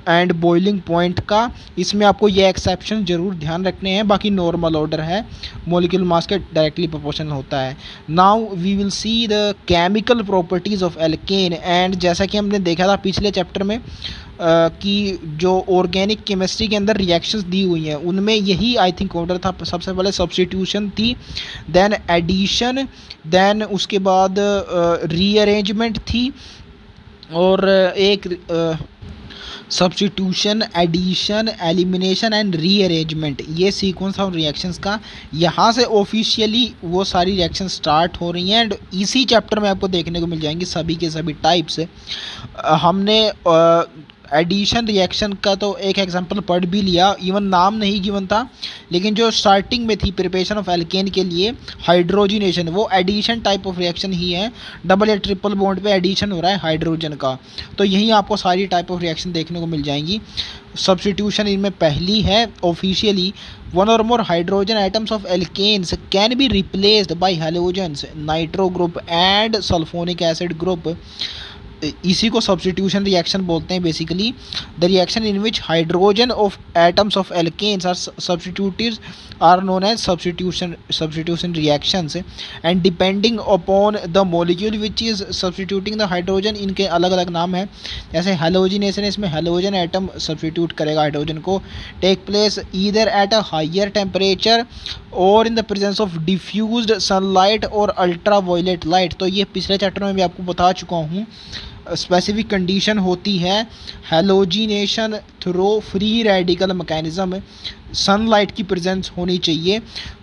and boiling point का। इसमें आपको ये एक्सेप्शन जरूर ध्यान रखने हैं, बाकी नॉर्मल ऑर्डर है, मॉलिक्यूलर मास के डायरेक्टली प्रोपोर्शनल होता है। Now we will see the chemical properties of alkane. And जैसा कि हमने देखा था पिछले चैप्टर में कि जो ऑर्गेनिक केमिस्ट्री के अंदर रिएक्शंस दी हुई हैं उनमें यही आई थिंक ऑर्डर था। सबसे पहले सब्स्टिट्यूशन थी, देन एडिशन, देन उसके बाद रीअरेंजमेंट थी, और एक substitution, addition, elimination and rearrangement, ये सीक्वेंस ऑफ रिएक्शंस का। यहाँ से ऑफिशियली वो सारी रिएक्शन स्टार्ट हो रही हैं एंड इसी चैप्टर में आपको देखने को मिल जाएंगी सभी के सभी टाइप्स। हमने एडिशन रिएक्शन का तो एक एग्जांपल पढ़ भी लिया, इवन नाम नहीं गिवन था, लेकिन जो स्टार्टिंग में थी प्रिपरेशन ऑफ एल्केन के लिए हाइड्रोजिनेशन, वो एडिशन टाइप ऑफ रिएक्शन ही है। डबल या ट्रिपल बॉन्ड पे एडिशन हो रहा है हाइड्रोजन का। तो यहीं आपको सारी टाइप ऑफ रिएक्शन देखने को मिल जाएंगी। सब्स्टिट्यूशन इनमें पहली है officially. One or more hydrogen atoms of alkanes can be replaced by halogens, nitro group and sulphonic acid group. इसी को सब्स्टिट्यूशन रिएक्शन बोलते हैं basically. The reaction in which hydrogen of atoms of alkanes are substituted are known as substitution reactions. And depending upon the molecule which is substituting the hydrogen, इनके अलग अलग नाम है। जैसे हैलोजिनेशन, इसमें हैलोजन एटम सब्स्टिट्यूट करेगा हाइड्रोजन को, take place either at a higher temperature और इन the presence of diffused sunlight और अल्ट्रा वायलेट लाइट। तो ये पिछले चैप्टर में भी आपको बता चुका हूँ। स्पेसिफिक कंडीशन होती है halogenation through free radical mechanism, sunlight की प्रेजेंस होनी चाहिए।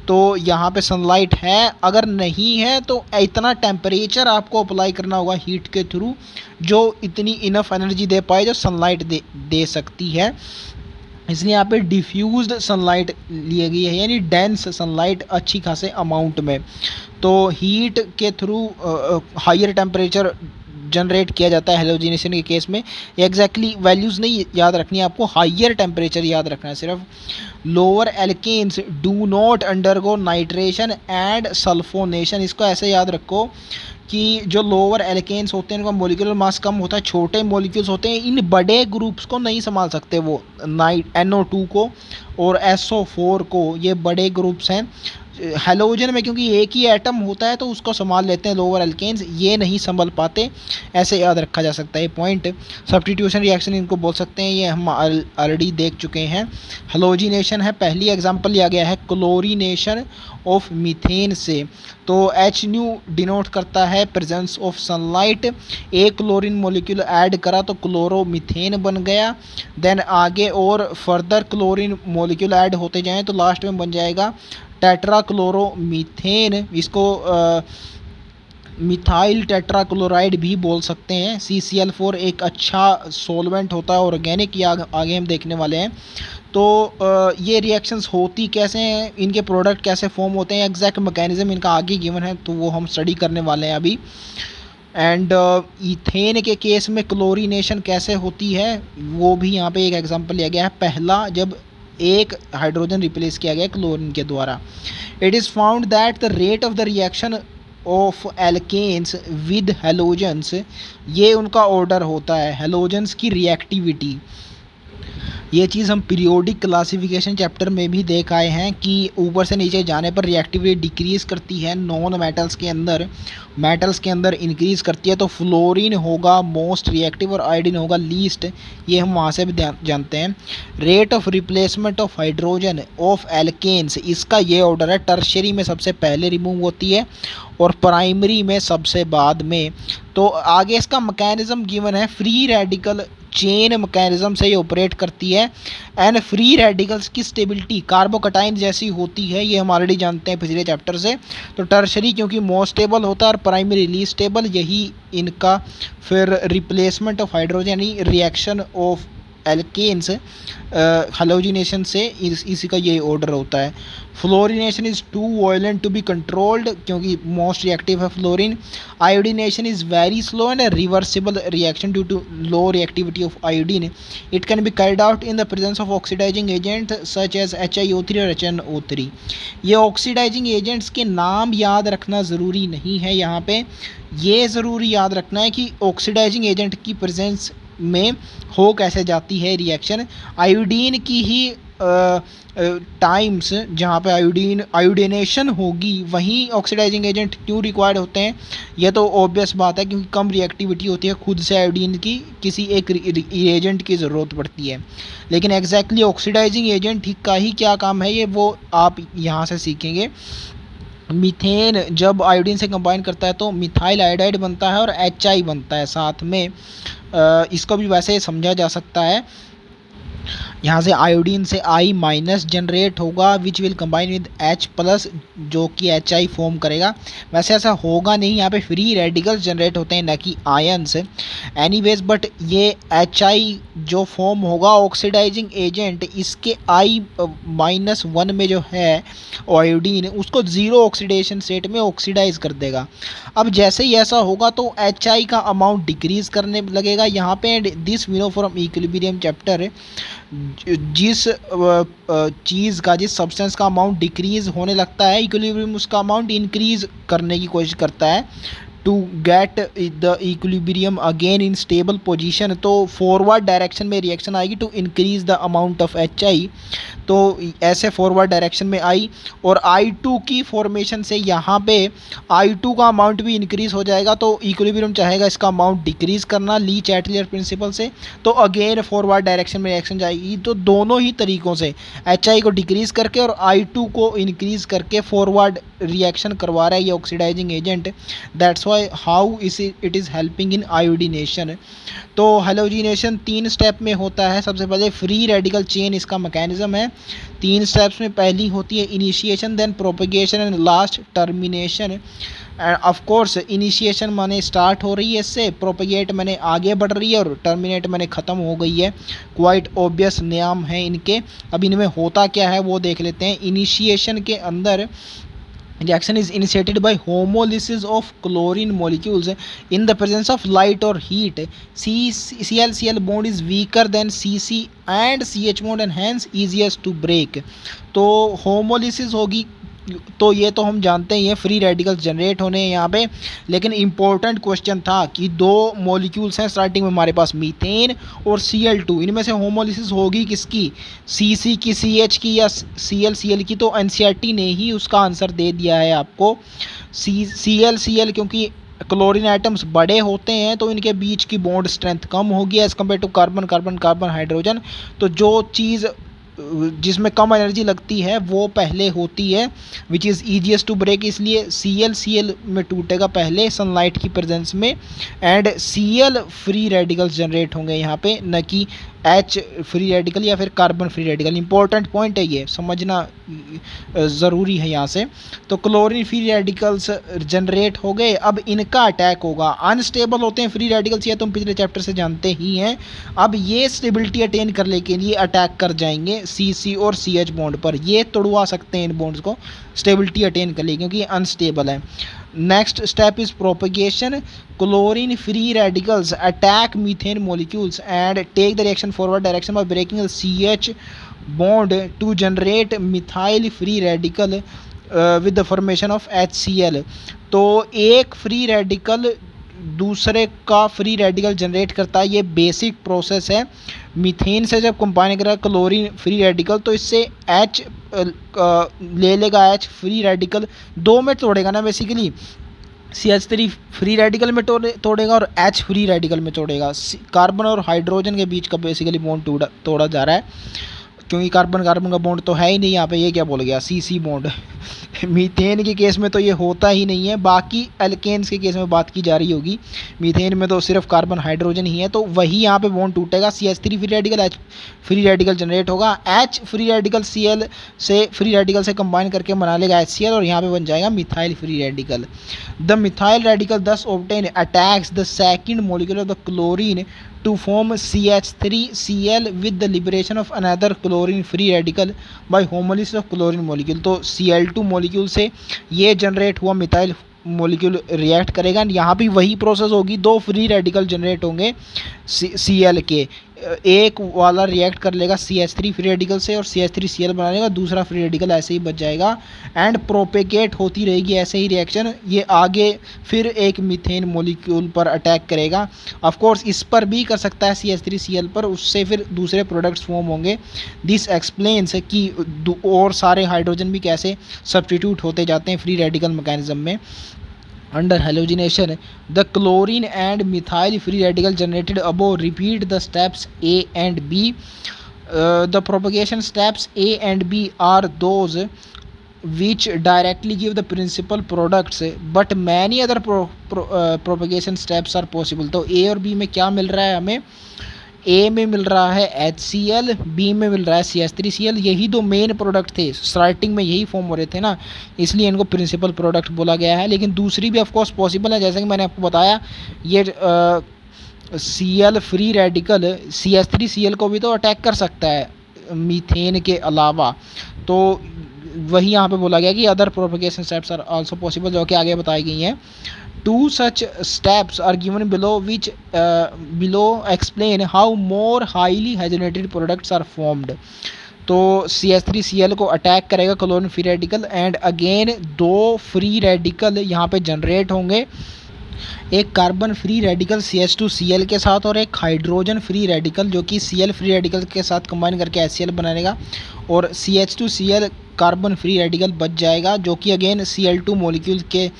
तो यहाँ पे सनलाइट है, अगर नहीं है तो इतना टेम्परेचर आपको अप्लाई करना होगा हीट के थ्रू जो इतनी इनफ एनर्जी दे पाए जो सनलाइट दे सकती है। इसलिए यहाँ पे डिफ्यूज्ड सनलाइट ली गई है, यानी डेंस सनलाइट अच्छी खासे अमाउंट में। तो हीट के थ्रू हायर टेम्परेचर जनरेट किया जाता है हेलोजिनेशन के केस में। एग्जैक्टली वैल्यूज़ नहीं याद रखनी है आपको, हायर टेम्परेचर याद रखना है सिर्फ। Lower alkanes do not undergo nitration and sulphonation. इसको ऐसे याद रखो कि जो लोअर एल्केन्स होते हैं इनका मॉलिक्यूलर मास कम होता है, छोटे मॉलिक्यूल्स होते हैं, इन बड़े ग्रुप्स को नहीं संभाल सकते वो, NO2 को और SO4 को, ये बड़े ग्रुप्स हैं। हेलोजन में क्योंकि एक ही एटम होता है तो उसको संभाल लेते हैं लोअर एल्केन्स, ये नहीं संभल पाते, ऐसे याद रखा जा सकता है ये पॉइंट। सब्स्टिट्यूशन रिएक्शन इनको बोल सकते हैं, ये हम ऑलरेडी देख चुके हैं। हेलोजिनेशन है, पहली एग्जांपल लिया गया है क्लोरीनेशन ऑफ मीथेन से। तो एच न्यू डिनोट करता है प्रेजेंस ऑफ सनलाइट, एक क्लोरीन मॉलिक्यूल ऐड करा तो क्लोरोमीथेन बन गया। देन आगे और फर्दर क्लोरीन मॉलिक्यूल ऐड होते जाएं तो लास्ट में बन जाएगा टेट्राक्लोरोमीथेन, इसको मिथाइल टेट्राक्लोराइड भी बोल सकते हैं। CCl4 एक अच्छा सॉल्वेंट होता है ऑर्गेनिक, ये आगे हम देखने वाले हैं। तो ये रिएक्शंस होती कैसे हैं, इनके प्रोडक्ट कैसे फॉर्म होते हैं, एग्जैक्ट मैकेनिज्म इनका आगे गिवन है तो वो हम स्टडी करने वाले हैं अभी। एंड इथेन के केस में क्लोरीनेशन कैसे होती है वो भी यहाँ पे एक एग्जांपल लिया गया है। पहला जब एक हाइड्रोजन रिप्लेस किया गया क्लोरीन के द्वारा। It is found that the rate of the reaction of alkanes with halogens, ये उनका ऑर्डर होता है हेलोजेंस की रिएक्टिविटी। ये चीज़ हम पीरियोडिक क्लासिफिकेशन चैप्टर में भी देख आए हैं कि ऊपर से नीचे जाने पर रिएक्टिविटी डिक्रीज़ करती है, नॉन मेटल्स के अंदर, मेटल्स के अंदर इंक्रीज़ करती है। तो फ्लोरीन होगा मोस्ट रिएक्टिव और आयोडीन होगा लीस्ट, ये हम वहाँ से भी जानते हैं। Rate of replacement of hydrogen of alkanes, इसका ये ऑर्डर है, टर्शियरी में सबसे पहले रिमूव होती है और प्राइमरी में सबसे बाद में। तो आगे इसका मैकेनिज्म गिवन है, फ्री रेडिकल चेन मैकेनिज्म से ये ऑपरेट करती है। एंड फ्री रेडिकल्स की स्टेबिलिटी कार्बोकटाइन जैसी होती है, ये हम ऑलरेडी जानते हैं पिछले चैप्टर से। तो टर्शरी क्योंकि मोस्ट स्टेबल होता है और प्राइमरी लीस्ट स्टेबल, यही इनका फिर रिप्लेसमेंट ऑफ हाइड्रोजन यानी रिएक्शन ऑफ एल्केन्स हेलोजिनेशन से इसी का यही ऑर्डर होता है। Fluorination is too violent to be controlled, क्योंकि मोस्ट रिएक्टिव है fluorine. Iodination is very slow and reversible reaction due to low reactivity of iodine. It can be carried out in the presence of oxidising agent such as HiO3 और HNO3। ये ऑक्सीडाइजिंग एजेंट्स के नाम याद रखना ज़रूरी नहीं है, यहाँ पे ये ज़रूरी याद रखना है कि ऑक्सीडाइजिंग एजेंट की प्रेजेंस में हो कैसे जाती है रिएक्शन। आयोडीन की ही टाइम्स जहाँ पे आयोडीनेशन होगी वहीं ऑक्सीडाइजिंग एजेंट क्यों रिक्वायर्ड होते हैं, ये तो ऑब्वियस बात है क्योंकि कम रिएक्टिविटी होती है, खुद से आयोडीन की किसी एक एजेंट की ज़रूरत पड़ती है। लेकिन एग्जैक्टली ऑक्सीडाइजिंग एजेंट का ही क्या काम है ये वो आप यहाँ से सीखेंगे। मीथेन जब आयोडीन से कंबाइन करता है तो मिथाइल आयोडाइड बनता है और HI बनता है साथ में। इसको भी वैसे समझा जा सकता है, यहाँ से आयोडीन से I- जनरेट होगा which will combine with H+, जो कि HI फॉर्म करेगा। वैसे ऐसा होगा नहीं, यहाँ पे फ्री रेडिकल्स जनरेट होते हैं न कि आयंस। एनीवेज बट ये HI जो फॉर्म होगा ऑक्सीडाइजिंग एजेंट, इसके I-1 में जो है आयोडीन उसको ज़ीरो ऑक्सीडेशन स्टेट में ऑक्सीडाइज कर देगा। अब जैसे ही ऐसा होगा तो HI का अमाउंट डिक्रीज़ करने लगेगा। यहाँ पे this we know from equilibrium chapter, जिस चीज़ का जिस सब्सटेंस का अमाउंट डिक्रीज़ होने लगता है इक्विलिब्रियम उसका अमाउंट इंक्रीज़ करने की कोशिश करता है to get the equilibrium again in stable position. तो फॉरवर्ड डायरेक्शन में रिएक्शन आएगी to increase the amount of HI, तो ऐसे फॉरवर्ड डायरेक्शन में आई और I2 की फॉर्मेशन से यहाँ पे I2 का अमाउंट भी इंक्रीज़ हो जाएगा। तो इक्विलिब्रियम चाहेगा इसका अमाउंट डिक्रीज़ करना ली चैटलियर प्रिंसिपल से, तो अगेन फॉरवर्ड डायरेक्शन में रिएक्शन जाएगी। तो दोनों ही तरीक़ों से HI को डिक्रीज़ करके और I2 को इंक्रीज़ करके फॉरवर्ड रिएक्शन करवा रहा है ये oxidising agent. That's why how it is helping in iodination. तो हेलोजिनेशन 3 स्टेप में होता है। सबसे पहले फ्री रेडिकल चेन इसका मैकेनिज्म है। 3 स्टेप्स में पहली होती है initiation, then propagation and last termination. Of course initiation माने स्टार्ट हो रही है इससे, प्रोपगेट माने आगे बढ़ रही है और टर्मिनेट माने ख़त्म हो गई है। क्वाइट ऑब्वियस नाम है इनके। अब इनमें होता क्या है वो देख लेते हैं। इनिशिएशन के अंदर reaction is initiated by homolysis of chlorine molecules in the presence of light or heat. Cl bond is weaker than Cc and CH bond and hence easiest to break. तो homolysis होगी तो ये तो हम जानते ही हैं फ्री रेडिकल्स जनरेट होने हैं यहाँ पे, लेकिन इम्पोर्टेंट क्वेश्चन था कि दो मॉलिक्यूल्स हैं स्टार्टिंग में हमारे पास, मीथेन और Cl2, इनमें से होमोलिसिस होगी किसकी, Cc की, CH की या Cl की। तो एनसीईआरटी ने ही उसका आंसर दे दिया है आपको, Cl क्योंकि क्लोरीन एटम्स बड़े होते हैं तो इनके बीच की बॉन्ड स्ट्रेंथ कम होगी as compare to carbon carbon carbon hydrogen. तो जो चीज़ जिसमें कम एनर्जी लगती है वो पहले होती है, which is easiest to break, इसलिए Cl में टूटेगा पहले सनलाइट की प्रेजेंस में, and Cl free radicals generate होंगे यहाँ पे, न कि H फ्री रेडिकल या फिर carbon free radical. Important point है, ये समझना ज़रूरी है यहाँ से। तो क्लोरीन फ्री रेडिकल्स जनरेट हो गए, अब इनका अटैक होगा। अनस्टेबल होते हैं फ्री रेडिकल्स, ये तुम पिछले चैप्टर से जानते ही हैं। अब ये स्टेबिलिटी अटेन करने के लिए अटैक कर जाएंगे CC और CH बॉन्ड पर, ये तोड़वा सकते हैं इन बॉन्ड्स को स्टेबिलिटी अटेन कर लिए, क्योंकि ये अनस्टेबल है। Next step is propagation, chlorine free radicals attack methane molecules and take the reaction forward direction by breaking the CH bond to generate methyl free radical with the formation of HCl। तो एक फ्री रेडिकल दूसरे का फ्री रेडिकल जनरेट करता है, ये बेसिक प्रोसेस है। मीथेन से जब कंबाइन करेगा क्लोरीन फ्री रेडिकल तो इससे H ले लेगा, H फ्री रेडिकल दो में तोड़ेगा ना बेसिकली, CH3 फ्री रेडिकल में तोड़ेगा और H फ्री रेडिकल में तोड़ेगा। कार्बन और हाइड्रोजन के बीच का बेसिकली बॉन्ड तोड़ा जा रहा है, क्योंकि कार्बन कार्बन का बॉन्ड तो है ही नहीं यहाँ पे, ये क्या बोल गया, CC बॉन्ड। मीथेन के केस में तो ये होता ही नहीं है, बाकी एल्केन्स के केस में बात की जा रही होगी। मीथेन में तो सिर्फ कार्बन हाइड्रोजन ही है, तो वही यहाँ पे बॉन्ड टूटेगा, CH3 free radical, H free radical generate होगा, H फ्री रेडिकल Cl से फ्री रेडिकल से कंबाइन करके बना लेगा HCl और यहाँ पे बन जाएगा methyl free radical. The methyl radical thus obtained attacks the second molecule of the chlorine to form CH3Cl with the liberation of another chlorine free radical by homolysis of chlorine molecule। तो Cl2 मॉलिक्यूल से ये जनरेट हुआ मिथाइल मॉलिक्यूल रिएक्ट करेगा, यहाँ भी वही प्रोसेस होगी, दो फ्री रेडिकल जनरेट होंगे Cl के, एक वाला रिएक्ट कर लेगा CH3 फ्री रेडिकल से और CH3Cl बना लेगा, दूसरा फ्री रेडिकल ऐसे ही बच जाएगा एंड प्रोपेगेट होती रहेगी ऐसे ही रिएक्शन, ये आगे फिर एक मीथेन मॉलिक्यूल पर अटैक करेगा। ऑफ कोर्स इस पर भी कर सकता है CH3Cl पर, उससे फिर दूसरे प्रोडक्ट्स फॉर्म होंगे। दिस एक्सप्लेन्स कि और सारे हाइड्रोजन भी कैसे सब्स्टिट्यूट होते जाते हैं फ्री रेडिकल मैकेनिज्म में। Under halogenation, the chlorine and methyl free radical generated above repeat the steps A and B. The propagation steps A and B are those which directly give the principal products, but many other propagation steps are possible। तो A और B में क्या मिल रहा है हमें, ए में मिल रहा है HCl, बी में मिल रहा है CH3Cl, यही दो मेन प्रोडक्ट थे, स्टार्टिंग में यही फॉर्म हो रहे थे ना, इसलिए इनको प्रिंसिपल प्रोडक्ट बोला गया है। लेकिन दूसरी भी ऑफकोर्स पॉसिबल है, जैसे कि मैंने आपको बताया, ये Cl फ्री रेडिकल CH3Cl को भी तो अटैक कर सकता है मीथेन के अलावा, तो वही यहाँ पे बोला गया कि other propagation steps are also possible, जो कि आगे बताई गई हैं। Two such steps are given below, which below explain how more highly halogenated products are formed। तो CH3Cl को अटैक करेगा chlorine free radical and again दो फ्री रेडिकल यहाँ पे जनरेट होंगे, एक कार्बन फ्री रेडिकल CH2Cl के साथ और एक हाइड्रोजन फ्री रेडिकल जो कि Cl फ्री रेडिकल के साथ कंबाइन करके HCl बनाएगा, और CH2Cl कार्बन फ्री रेडिकल बच जाएगा, जो कि अगेन Cl2 मॉलिक्यूल के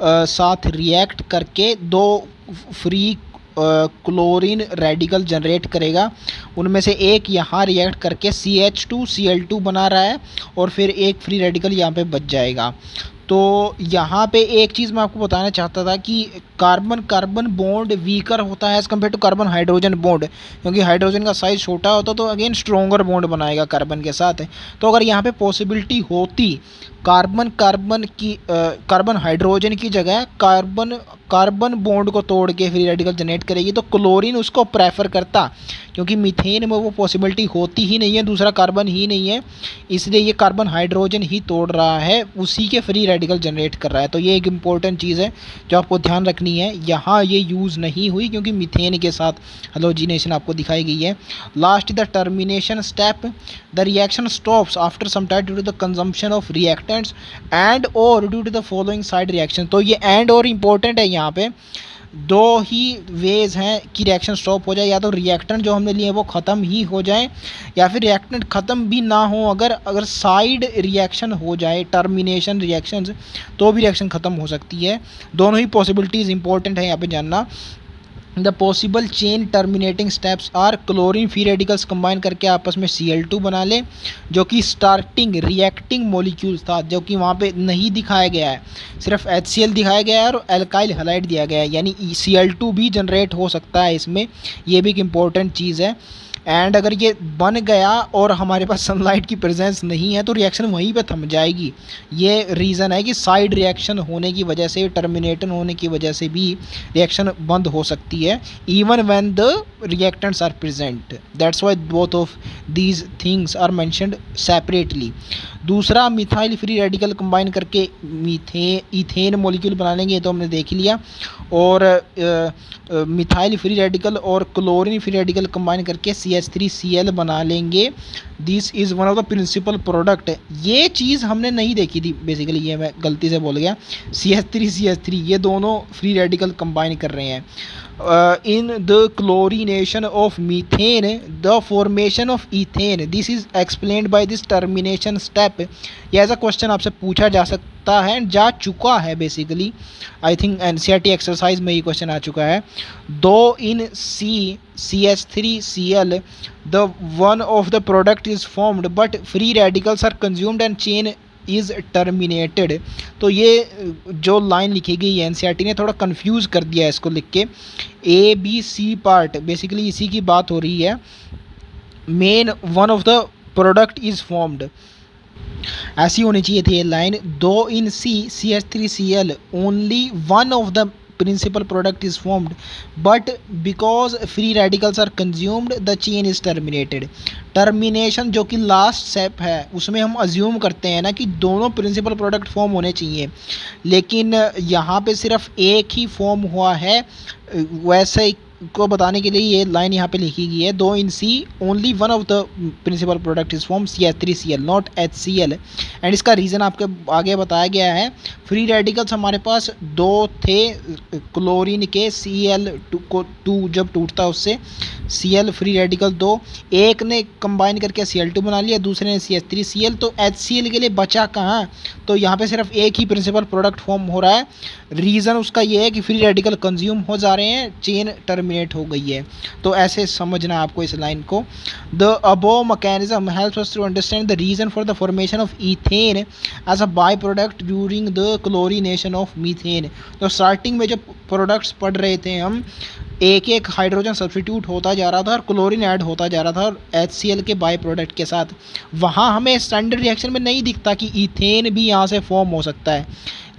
साथ रिएक्ट करके दो फ्री क्लोरीन रेडिकल जनरेट करेगा। उनमें से एक यहाँ रिएक्ट करके CH2Cl2 बना रहा है और फिर एक फ्री रेडिकल यहाँ पे बच जाएगा। तो यहाँ पे एक चीज़ मैं आपको बताना चाहता था कि कार्बन कार्बन बॉन्ड वीकर होता है as compare to carbon hydrogen bond, क्योंकि हाइड्रोजन का साइज़ छोटा होता तो अगेन स्ट्रोंगर बॉन्ड बनाएगा कार्बन के साथ। तो अगर यहाँ पे पॉसिबिलिटी होती कार्बन हाइड्रोजन की जगह कार्बन बॉन्ड को तोड़ के फ्री रेडिकल जनरेट करेगी, तो क्लोरीन उसको प्रेफर करता, क्योंकि मीथेन में वो पॉसिबिलिटी होती ही नहीं है, दूसरा कार्बन ही नहीं है, इसलिए ये कार्बन हाइड्रोजन ही तोड़ रहा है, उसी के फ्री रेडिकल जनरेट कर रहा है। तो ये एक इम्पोर्टेंट चीज़ है जो आपको ध्यान रखनी है। यहाँ ये यूज़ नहीं हुई क्योंकि मीथेन के साथ हेलोजिनेशन आपको दिखाई गई है। Last the termination step, the reaction stops after some time due to the consumption of reactants and और due to the following side reaction. तो ये एंड और इम्पोर्टेंट है। यहाँ पे दो ही वेज हैं कि रिएक्शन स्टॉप हो जाए, या तो रिएक्टेंट जो हमने लिए वो ख़त्म ही हो जाए या फिर रिएक्टेंट ख़त्म भी ना हो। अगर साइड रिएक्शन हो जाए, टर्मिनेशन रिएक्शंस, तो भी रिएक्शन ख़त्म हो सकती है। दोनों ही पॉसिबिलिटीज़ इंपॉर्टेंट है यहाँ पे जानना। The possible chain terminating steps are chlorine free radicals combine करके आपस में Cl2 बना ले, जो कि स्टार्टिंग रिएक्टिंग मॉलिक्यूल्स था, जो कि वहाँ पे नहीं दिखाया गया है, सिर्फ HCl दिखाया गया है और एल्काइल हैलाइड दिया गया है, यानी Cl2 भी जनरेट हो सकता है इसमें। ये भी एक इम्पॉर्टेंट चीज़ है। एंड अगर ये बन गया और हमारे पास सनलाइट की प्रेजेंस नहीं है तो रिएक्शन वहीं पे थम जाएगी। ये रीज़न है कि साइड रिएक्शन होने की वजह से, टर्मिनेशन होने की वजह से भी रिएक्शन बंद हो सकती है, even when the reactants are present. That's why both of these things are mentioned separately. दूसरा, मिथाइल फ्री रेडिकल कंबाइन करके इथेन मॉलिक्यूल बना लेंगे, तो हमने देख लिया। और मिथाइल फ्री रेडिकल और क्लोरीन फ्री रेडिकल कंबाइन करके CH3Cl बना लेंगे। This is one of the principal product. ये चीज़ हमने नहीं देखी थी बेसिकली, ये मैं गलती से बोल गया। CH3 ये दोनों फ्री रेडिकल कंबाइन कर रहे हैं। In the chlorination of methane, the formation of ethane, this is explained by this termination step। ये ऐसा क्वेश्चन आपसे पूछा जा सकता है, जा चुका है basically. I think NCERT exercise में ये क्वेश्चन आ चुका है। Though in CH3Cl the one of the product is formed but free radicals are consumed and chain is terminated. तो ये जो लाइन लिखी गई है NCERT ने थोड़ा कंफ्यूज कर दिया है इसको लिख के। ABC पार्ट बेसिकली इसी की बात हो रही है। Main one of the product is formed, ऐसी होनी चाहिए थी ये लाइन। दो इन CH3Cl only one of the principal product is formed but because free radicals are consumed the chain is terminated। Termination जो कि लास्ट स्टेप है उसमें हम अज्यूम करते हैं ना कि दोनों प्रिंसिपल प्रोडक्ट फॉर्म होने चाहिए, लेकिन यहाँ पे सिर्फ एक ही फॉर्म हुआ है। वैसे को बताने के लिए ये लाइन यहाँ पे लिखी गई है। Though in C only one of the principal product is form CH3Cl not HCl। And इसका रीज़न आपके आगे बताया गया है। फ्री रेडिकल्स हमारे पास दो थे क्लोरीन के, Cl2 जब टूटता है उससे Cl फ्री रेडिकल दो, एक ने कंबाइन करके Cl2 बना लिया, दूसरे ने CH3Cl। तो HCl के लिए बचा कहाँ? तो यहाँ पे सिर्फ एक ही प्रिंसिपल प्रोडक्ट फॉर्म हो रहा है। रीज़न उसका ये है कि फ्री रेडिकल कंज्यूम हो जा रहे हैं, चेन टर्मिनेट हो गई है। तो ऐसे समझना आपको इस लाइन को। The above mechanism helps us to understand the reason for the formation of ethane as a by product during the chlorination of methane. तो स्टार्टिंग में जब प्रोडक्ट्स पढ़ रहे थे हम, एक एक हाइड्रोजन सब्स्टिट्यूट होता जा रहा था और क्लोरीन ऐड होता जा रहा था और HCl के बाय प्रोडक्ट के साथ। वहाँ हमें स्टैंडर्ड रिएक्शन में नहीं दिखता कि ईथेन भी यहाँ से फॉर्म हो सकता है,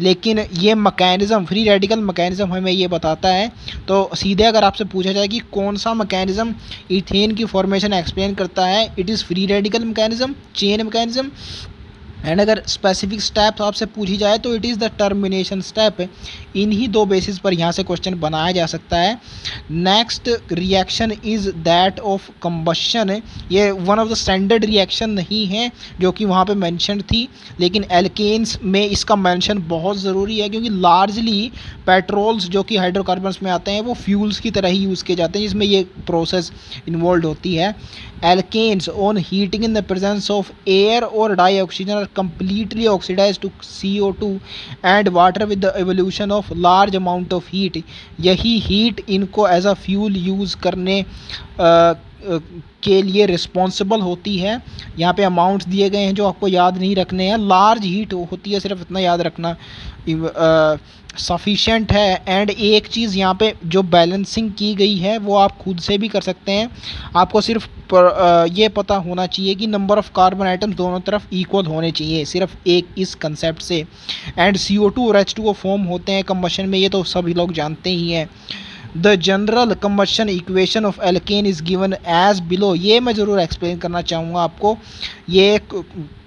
लेकिन ये मैकेनिज़्म, फ्री रेडिकल मैकेनिज़्म हमें ये बताता है। तो सीधे अगर आपसे पूछा जाए कि कौन सा मैकेनिज़्म ईथेन की फॉर्मेशन एक्सप्लेन करता है, it is free radical mechanism, chain mechanism. And अगर स्पेसिफिक स्टेप आपसे पूछी जाए तो it is the termination step. इन्हीं दो बेसिस पर यहाँ से क्वेश्चन बनाया जा सकता है। Next reaction is that of combustion. ये one of the standard reaction नहीं है जो कि वहाँ पे मेंशन थी, लेकिन एल्केन्स में इसका मेंशन बहुत ज़रूरी है क्योंकि लार्जली पेट्रोल्स जो कि हाइड्रोकार्बन्स में आते हैं वो फ्यूल्स की तरह ही यूज़ किए जाते हैं, जिसमें ये प्रोसेस इन्वॉल्व होती है। Alkanes on heating in the presence of air or dioxygen are completely oxidized to CO2 and water with the evolution of large amount of heat। यही हीट इनको एज अ फ्यूल यूज़ करने के लिए रिस्पॉन्सिबल होती है। यहाँ पे अमाउंट्स दिए गए हैं जो आपको याद नहीं रखने हैं। लार्ज हीट होती है, सिर्फ इतना याद रखना सफिशेंट है। एंड एक चीज़ यहाँ पे जो बैलेंसिंग की गई है वो आप खुद से भी कर सकते हैं। आपको सिर्फ ये पता होना चाहिए कि नंबर ऑफ़ कार्बन आइटम्स दोनों तरफ इक्वल होने चाहिए, सिर्फ एक इस कंसेप्ट से। एंड CO2 और H2O फॉर्म होते हैं कंबशन में, ये तो सभी लोग जानते ही हैं। The general combustion equation of alkane is given as below. ये मैं ज़रूर एक्सप्लेन करना चाहूँगा आपको, ये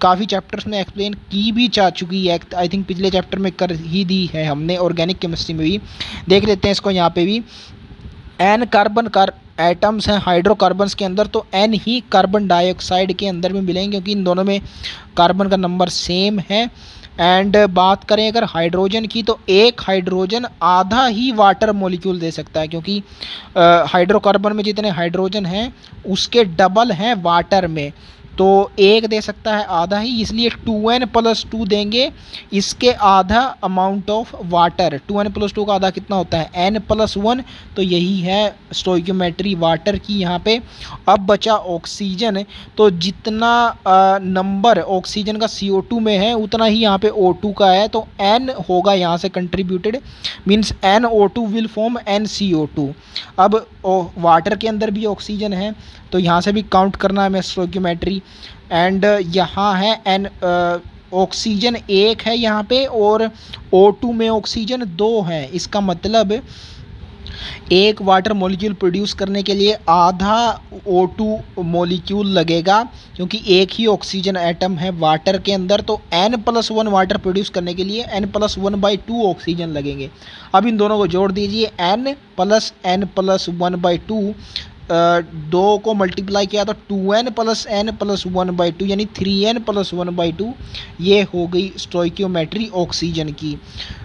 काफ़ी चैप्टर्स में एक्सप्लेन की भी जा चुकी है, आई थिंक पिछले चैप्टर में कर ही दी है हमने, ऑर्गेनिक केमिस्ट्री में भी देख लेते हैं इसको। यहाँ पे भी एन कार्बन एटम्स हैं हाइड्रोकार्बन्स के अंदर, तो एन ही कार्बन डाइऑक्साइड के अंदर में मिलेंगे क्योंकि इन दोनों में कार्बन का नंबर सेम है। एंड बात करें अगर हाइड्रोजन की, तो एक हाइड्रोजन आधा ही वाटर मॉलिक्यूल दे सकता है, क्योंकि हाइड्रोकार्बन में जितने हाइड्रोजन हैं उसके डबल हैं वाटर में, तो एक दे सकता है आधा ही, इसलिए 2n+2 देंगे, इसके आधा अमाउंट ऑफ वाटर। 2n+2 का आधा कितना होता है n+1, तो यही है स्टोइकियोमेट्री वाटर की यहाँ पे। अब बचा ऑक्सीजन, तो जितना नंबर ऑक्सीजन का CO2 में है उतना ही यहाँ पे O2 का है, तो n होगा यहाँ से contributed, means NO2 will form NCO2। अब वाटर के अंदर भी ऑक्सीजन है, तो यहाँ से भी काउंट करना है हमें स्टोइकियोमेट्री। एंड यहाँ है एन ऑक्सीजन एक है यहाँ पे और O2 में ऑक्सीजन 2 है, इसका मतलब एक वाटर मॉलिक्यूल प्रोड्यूस करने के लिए आधा O2 मॉलिक्यूल लगेगा, क्योंकि एक ही ऑक्सीजन एटम है वाटर के अंदर, तो n+1 वाटर प्रोड्यूस करने के लिए n+1/2 ऑक्सीजन लगेंगे। अब इन दोनों को जोड़ दीजिए, n+n+1/2, 2 को मल्टीप्लाई किया तो 2n+n+1/2 यानी 3n+1/2, ये हो गई स्टोइकियोमेट्री ऑक्सीजन की।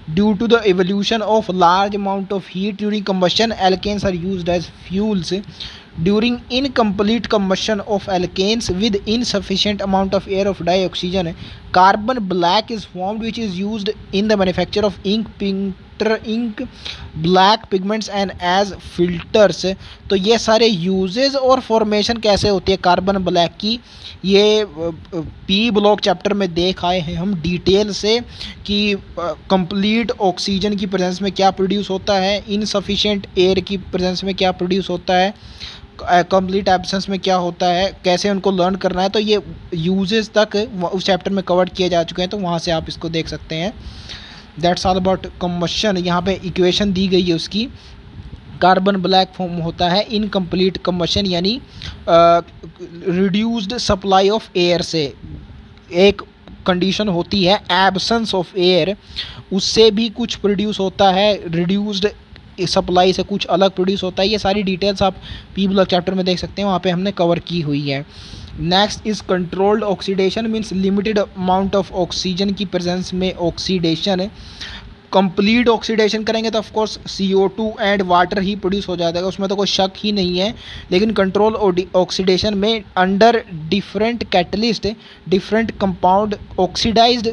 Due to the evolution of large amount of heat during combustion, alkanes are used as fuels. During incomplete combustion of alkanes with insufficient amount of air of dioxygen, carbon black is formed, which is used in the manufacture of ink, black pigments and as filters। तो ये सारे यूजेस और फॉर्मेशन कैसे होती है कार्बन ब्लैक की, ये पी ब्लॉक चैप्टर में देख आए हैं हम डिटेल से कि कंप्लीट ऑक्सीजन की प्रेजेंस में क्या प्रोड्यूस होता है, इनसफिशिएंट एयर की प्रेजेंस में क्या प्रोड्यूस होता है, कंप्लीट एब्सेंस में क्या होता है, कैसे उनको लर्न करना है, तो ये यूजेस तक उस चैप्टर में कवर किए जा चुके हैं, तो वहाँ से आप इसको देख सकते हैं। That's all about combustion. यहाँ पे इक्वेशन दी गई है उसकी, कार्बन ब्लैक फॉर्म होता है इनकम्प्लीट कंबशन यानी रिड्यूस्ड सप्लाई ऑफ एयर से। एक कंडीशन होती है एब्सेंस ऑफ एयर, उससे भी कुछ प्रोड्यूस होता है, रिड्यूस्ड सप्लाई से कुछ अलग प्रोड्यूस होता है। ये सारी डिटेल्स आप पी ब्लॉक चैप्टर में देख सकते हैं, वहाँ पे हमने कवर की हुई है। Next is controlled oxidation, means limited amount of oxygen की प्रेजेंस में ऑक्सीडेशन। कंप्लीट ऑक्सीडेशन करेंगे तो of course CO2 and water he produce हो जाएगा, उसमें तो कोई शक ही नहीं है। लेकिन कंट्रोल ऑक्सीडेशन में under different catalyst different compound oxidised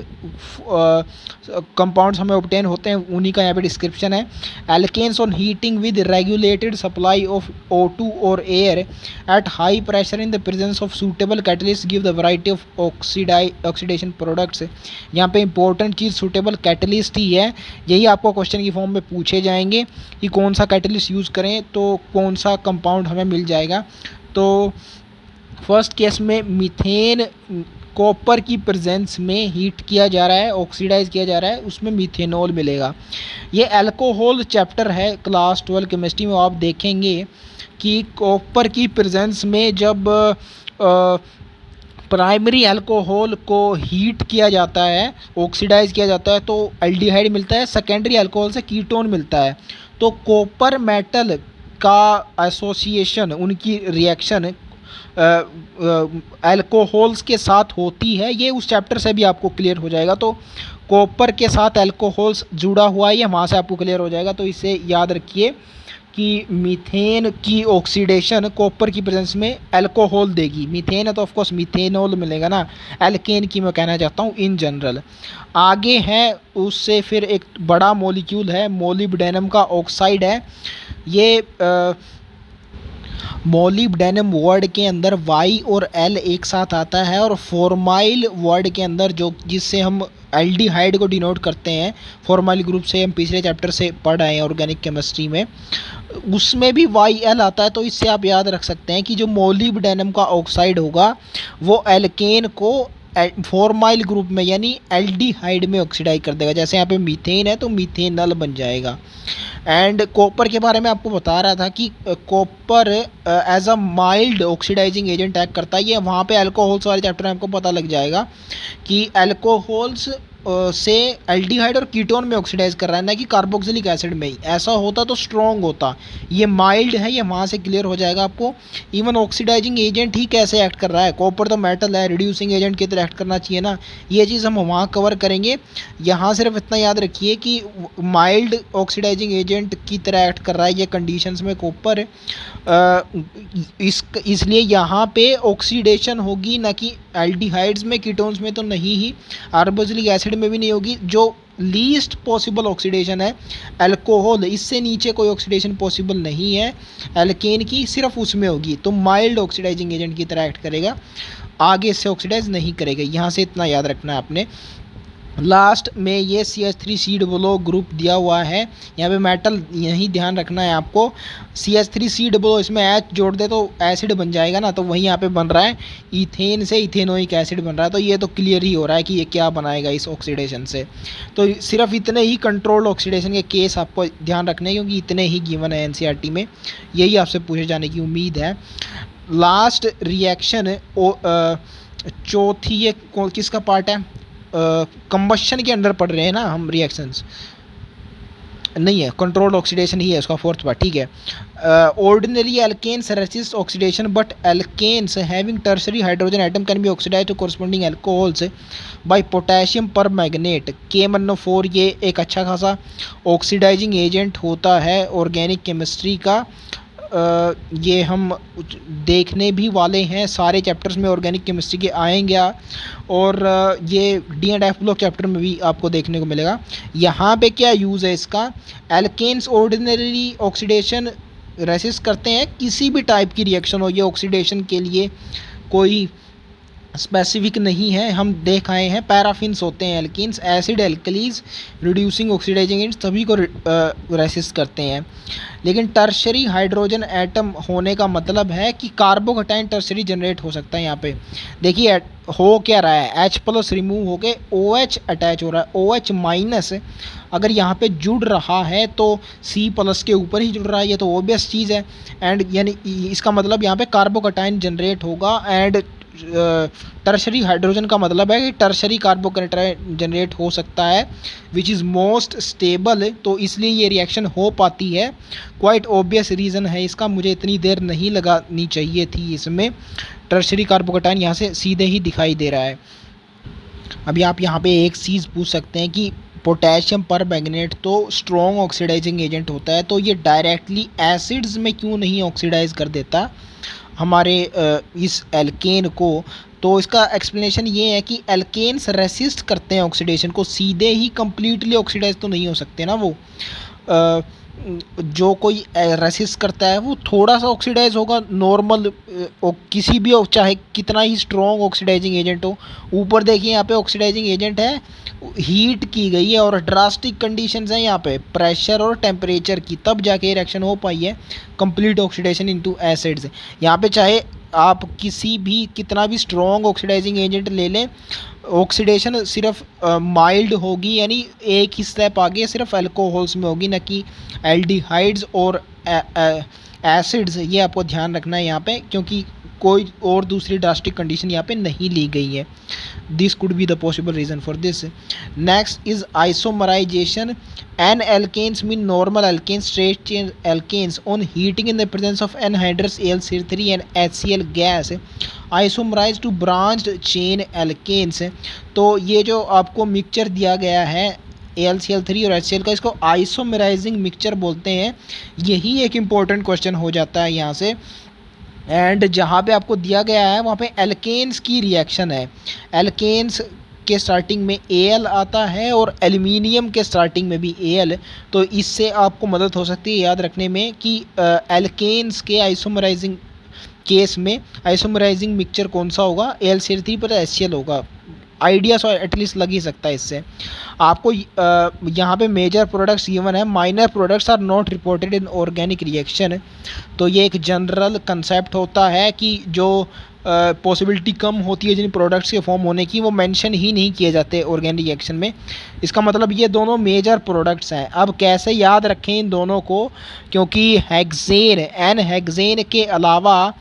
compounds हमें ऑब्टेन होते हैं, उन्हीं का यहाँ पे डिस्क्रिप्शन है। Alkanes on heating with regulated supply of O2 or air at high pressure in the presence of suitable catalyst give the variety of oxidation products. यहाँ पे इंपॉर्टेंट चीज़ सूटेबल कैटलिस्ट ही है, यही आपको क्वेश्चन की फॉर्म में पूछे जाएंगे कि कौन सा कैटलिस्ट यूज़ करें तो कौन सा कंपाउंड हमें मिल जाएगा। तो फर्स्ट केस में मीथेन कॉपर की प्रेजेंस में हीट किया जा रहा है, ऑक्सीडाइज किया जा रहा है, उसमें मीथेनॉल मिलेगा। ये अल्कोहल चैप्टर है क्लास 12 केमिस्ट्री में, आप देखेंगे कि कॉपर की प्रेजेंस में जब प्राइमरी अल्कोहल को हीट किया जाता है, ऑक्सीडाइज किया जाता है, तो एल्डिहाइड मिलता है, सेकेंडरी अल्कोहल से कीटोन मिलता है। तो कॉपर मेटल का एसोसिएशन, उनकी रिएक्शन अल्कोहल्स के साथ होती है, ये उस चैप्टर से भी आपको क्लियर हो जाएगा। तो कॉपर के साथ अल्कोहल्स जुड़ा हुआ है, ये वहाँ से आपको क्लियर हो जाएगा। तो इसे याद रखिए कि मीथेन की ऑक्सीडेशन कॉपर की प्रेजेंस में अल्कोहल देगी। मीथेन है तो ऑफकोर्स मीथेनॉल मिलेगा ना, एल्केन की मैं कहना चाहता हूँ इन जनरल। आगे है उससे फिर एक बड़ा मॉलिक्यूल है, मोलिब्डेनम का ऑक्साइड है। ये मोलिब्डेनम वर्ड के अंदर Y और L एक साथ आता है, और फॉर्माइल वर्ड के अंदर जो जिससे हम एल्डिहाइड को डिनोट करते हैं, फॉर्माइल ग्रुप से हम पिछले चैप्टर से पढ़ आए हैं ऑर्गेनिक केमिस्ट्री में, उसमें भी YL आता है। तो इससे आप याद रख सकते हैं कि जो मोलिब्डेनम का ऑक्साइड होगा वो एल्केन को फॉर्माइल ग्रुप में यानी एल्डिहाइड में ऑक्सीडाइज कर देगा। जैसे यहाँ पे मीथेन है तो मीथेनल बन जाएगा। एंड कॉपर के बारे में आपको बता रहा था कि copper as a mild oxidising agent act करता है। ये वहाँ पे अल्कोहल्स वाले चैप्टर में आपको पता लग जाएगा कि अल्कोहल्स से एल्डिहाइड और कीटोन में ऑक्सीडाइज कर रहा है, ना कि कार्बोक्सिलिक एसिड में ही। ऐसा होता तो स्ट्रॉन्ग होता, ये माइल्ड है, ये वहाँ से क्लियर हो जाएगा आपको। इवन ऑक्सीडाइजिंग एजेंट ही कैसे एक्ट कर रहा है, कॉपर तो मेटल है, रिड्यूसिंग एजेंट की तरह एक्ट करना चाहिए ना, ये चीज़ हम वहाँ कवर करेंगे। यहाँ सिर्फ इतना याद रखिए कि माइल्ड ऑक्सीडाइजिंग एजेंट की तरह एक्ट कर रहा है ये कंडीशंस में कॉपर, इसलिए यहाँ पे ऑक्सीडेशन होगी, ना कि एल्डिहाइड्स में, कीटोन्स में तो नहीं ही, कार्बोक्सिलिक एसिड में भी नहीं होगी। जो लीस्ट पॉसिबल ऑक्सीडेशन है अल्कोहल, इससे नीचे कोई ऑक्सीडेशन पॉसिबल नहीं है एल्केन की, सिर्फ उसमें होगी। तो माइल्ड ऑक्सीडाइजिंग एजेंट की तरह एक्ट करेगा, आगे इससे ऑक्सीडाइज नहीं करेगा। यहाँ से इतना याद रखना है आपने। लास्ट में ये CH3COO ग्रुप दिया हुआ है, यहाँ पे मेटल यही ध्यान रखना है आपको। CH3COO, इसमें H जोड़ दे तो एसिड बन जाएगा ना, तो वही यहाँ पे बन रहा है, इथेन से इथेनोइक एसिड बन रहा है। तो ये तो क्लियर ही हो रहा है कि ये क्या बनाएगा इस ऑक्सीडेशन से। तो सिर्फ इतने ही कंट्रोल्ड ऑक्सीडेशन के केस आपको ध्यान रखने हैं, क्योंकि इतने ही गिवन है NCERT में, यही आपसे पूछे जाने की उम्मीद है। लास्ट रिएक्शन चौथी, ये किसका पार्ट है, कंबशन के अंदर पढ़ रहे हैं ना हम, रिएक्शंस नहीं है, कंट्रोल्ड ऑक्सीडेशन ही है उसका फोर्थ पार्ट, ठीक है। Ordinary alkanes resist oxidation but alkanes having tertiary hydrogen atom can be oxidise to corresponding alcohols by potassium permanganate K1O4। ये एक अच्छा खासा ऑक्सीडाइजिंग एजेंट होता है ऑर्गेनिक केमिस्ट्री का। ये हम देखने भी वाले हैं, सारे चैप्टर्स में ऑर्गेनिक केमिस्ट्री के आएंगे, और ये D&F ब्लॉक चैप्टर में भी आपको देखने को मिलेगा। यहाँ पे क्या यूज़ है इसका, एल्केन्स ऑर्डिनरी ऑक्सीडेशन रेसिस्ट करते हैं, किसी भी टाइप की रिएक्शन हो, ये ऑक्सीडेशन के लिए कोई स्पेसिफिक नहीं है। हम देख आए हैं पैराफिन्स होते हैं alkenes, acid alkalis, reducing oxidising agents, सभी को रेसिस्ट करते हैं। लेकिन टर्शरी हाइड्रोजन एटम होने का मतलब है कि कार्बोकटाइन टर्शरी जनरेट हो सकता है। यहाँ पे देखिए हो क्या रहा है, H+ रिमूव होके OH अटैच हो रहा है, OH माइनस अगर यहाँ पे जुड़ रहा है तो C+ के ऊपर ही जुड़ रहा है, ये तो ऑब्वियस चीज़ है। एंड यानी इसका मतलब यहाँ पे कार्बोकटाइन जनरेट होगा। एंड टर्शरी हाइड्रोजन का मतलब है कि टर्शरी कार्बोकटाइन जनरेट हो सकता है, विच इज़ मोस्ट स्टेबल, तो इसलिए ये रिएक्शन हो पाती है। क्वाइट ऑब्वियस रीज़न है इसका, मुझे इतनी देर नहीं लगानी चाहिए थी इसमें। टर्शरी कार्बोकटाइन यहाँ से सीधे ही दिखाई दे रहा है। अभी आप यहाँ पे एक चीज़ पूछ सकते हैं कि पोटेशियम पर मैग्नेट तो स्ट्रॉन्ग ऑक्सीडाइजिंग एजेंट होता है, तो ये डायरेक्टली एसिड्स में क्यों नहीं ऑक्सीडाइज कर देता हमारे इस एल्केन को। तो इसका एक्सप्लेनेशन ये है कि एल्केन्स रेसिस्ट करते हैं ऑक्सीडेशन को, सीधे ही कंप्लीटली ऑक्सीडाइज तो नहीं हो सकते ना वो। जो कोई रेसिस्ट करता है वो थोड़ा सा ऑक्सीडाइज होगा नॉर्मल, किसी भी चाहे कितना ही स्ट्रॉन्ग ऑक्सीडाइजिंग एजेंट हो। ऊपर देखिए यहाँ पे ऑक्सीडाइजिंग एजेंट है, हीट की गई है और ड्रास्टिक कंडीशंस हैं यहाँ पे प्रेशर और टेम्परेचर की, तब जाके रिएक्शन हो पाई है कंप्लीट ऑक्सीडेशन इनटू एसिड्स। यहाँ पे चाहे आप किसी भी कितना भी स्ट्रॉन्ग ऑक्सीडाइजिंग एजेंट ले लें, ऑक्सीडेशन सिर्फ माइल्ड होगी, यानी एक ही स्टेप आगे सिर्फ अल्कोहल्स में होगी, ना कि एल्डिहाइड्स और एसिड्स। ये आपको ध्यान रखना है यहाँ पे, क्योंकि कोई और दूसरी ड्रास्टिक कंडीशन यहाँ पे नहीं ली गई है। This could be the possible reason for this. Next is isomerisation. N alkanes mean normal alkanes, straight chain alkanes on heating in the presence of anhydrous Al3 and HCl gas isomerize to branched chain alkanes। तो ये जो आपको मिक्सचर दिया गया है AlCl3 और HCl का, इसको आइसोमेराइजिंग मिक्सचर बोलते हैं। यही एक इम्पोर्टेंट क्वेश्चन हो जाता है यहाँ से। एंड जहाँ पे आपको दिया गया है वहाँ पे एल्केन्स की रिएक्शन है, एल्केन्स के स्टार्टिंग में Al आता है और एल्युमिनियम के स्टार्टिंग में भी Al, तो इससे आपको मदद हो सकती है याद रखने में कि एल्केन्स के आइसोमराइजिंग केस में आइसोमराइजिंग मिक्सचर कौन सा होगा, Al3 पर HCl होगा। आइडिया सो एटलीस्ट लग ही सकता है इससे। आपको यहाँ पे मेजर प्रोडक्ट्स गिवन है, minor products are not reported in organic reaction. तो ये एक जनरल कंसेप्ट होता है कि जो पॉसिबिलिटी कम होती है जिन प्रोडक्ट्स के फॉर्म होने की, वो मेंशन ही नहीं किए जाते ऑर्गेनिक रिएक्शन में। इसका मतलब ये दोनों मेजर प्रोडक्ट्स हैं। अब कैसे याद रखें इन दोनों को, क्योंकि हेक्सेन एन हेक्सेन के अलावा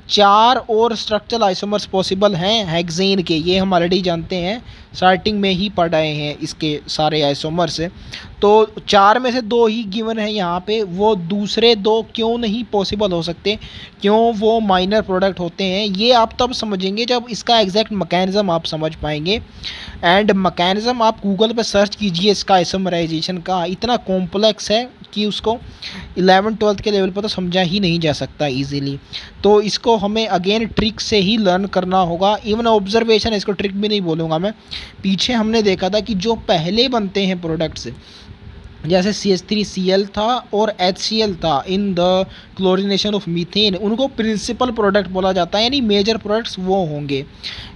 4 और स्ट्रक्चरल आइसोमर्स पॉसिबल हैं हेक्सेन के, ये हम ऑलरेडी जानते हैं, स्टार्टिंग में ही पढ़ आए हैं इसके सारे आइसोमर्स। तो 4 में से 2 ही गिवन है यहाँ पे, वो दूसरे 2 क्यों नहीं पॉसिबल हो सकते, क्यों वो माइनर प्रोडक्ट होते हैं, ये आप तब समझेंगे जब इसका एग्जैक्ट मैकेनिज्म आप समझ पाएंगे। एंड मैकेनिज्म आप गूगल पे सर्च कीजिए इसका आइसोमराइजेशन का, इतना कॉम्प्लेक्स है कि उसको 11th-12th के लेवल पर तो समझा ही नहीं जा सकता इजीली। तो इसको हमें अगेन ट्रिक से ही लर्न करना होगा, इवन ऑब्जर्वेशन है, इसको ट्रिक भी नहीं बोलूँगा मैं। पीछे हमने देखा था कि जो पहले बनते हैं प्रोडक्ट्स, जैसे CH3Cl था और HCl था in the chlorination of methane, उनको प्रिंसिपल प्रोडक्ट बोला जाता है, यानी मेजर प्रोडक्ट्स वो होंगे।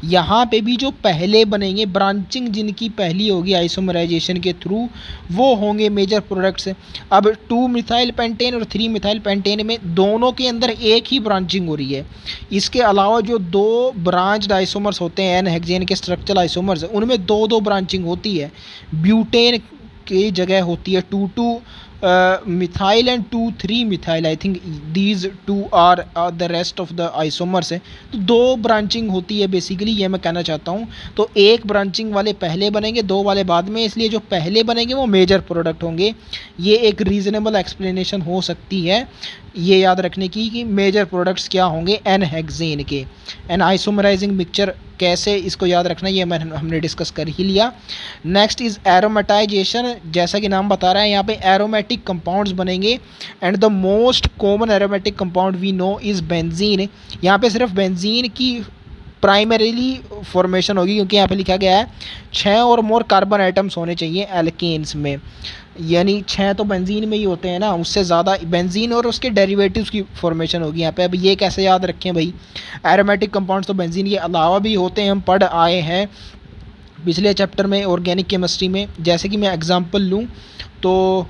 यहाँ पे भी जो पहले बनेंगे, ब्रांचिंग जिनकी पहली होगी आइसोमराइजेशन के थ्रू, वो होंगे मेजर प्रोडक्ट्स। अब 2 मिथाइल पेंटेन और 3 मिथाइल पेंटेन में दोनों के अंदर एक ही ब्रांचिंग हो रही है। इसके अलावा जो 2 ब्रांच्ड आइसोमर्स होते हैं एन हेक्सेन के स्ट्रक्चरल आइसोमर्स, उनमें 2-2 ब्रांचिंग होती है। ब्यूटेन की जगह होती है 2-2 methyl and 2-3 methyl, I think these 2 are the rest of the isomers है। तो 2 ब्रांचिंग होती है बेसिकली, ये मैं कहना चाहता हूँ। तो एक ब्रांचिंग वाले पहले बनेंगे, 2 वाले बाद में, इसलिए जो पहले बनेंगे वो मेजर प्रोडक्ट होंगे। ये एक रीज़नेबल एक्सप्लेनेशन हो सकती है ये याद रखने की कि मेजर प्रोडक्ट्स क्या होंगे एन हेक्सेन के। एन आइसोमराइजिंग मिक्सचर कैसे इसको याद रखना, ये हमने डिस्कस कर ही लिया। नेक्स्ट इज़ एरोमेटाइजेशन, जैसा कि नाम बता रहा है यहाँ पे एरोमेटिक कंपाउंड्स बनेंगे। And the most common aromatic compound we know is benzene. यहाँ पे सिर्फ बेंजीन की प्राइमरीली फॉर्मेशन होगी, क्योंकि यहाँ पे लिखा गया है 6 और मोर कार्बन आइटम्स होने चाहिए एल्केन्स में, यानी 6 तो बेंजीन में ही होते हैं ना, उससे ज़्यादा बेंजीन और उसके डेरिवेटिव्स की फॉर्मेशन होगी यहाँ पे। अब ये कैसे याद रखें भाई, एरोमेटिक कंपाउंड्स तो बेंजीन के अलावा भी होते हैं, हम पढ़ आए हैं पिछले चैप्टर में ऑर्गेनिक केमिस्ट्री में। जैसे कि मैं एग्जांपल लूँ तो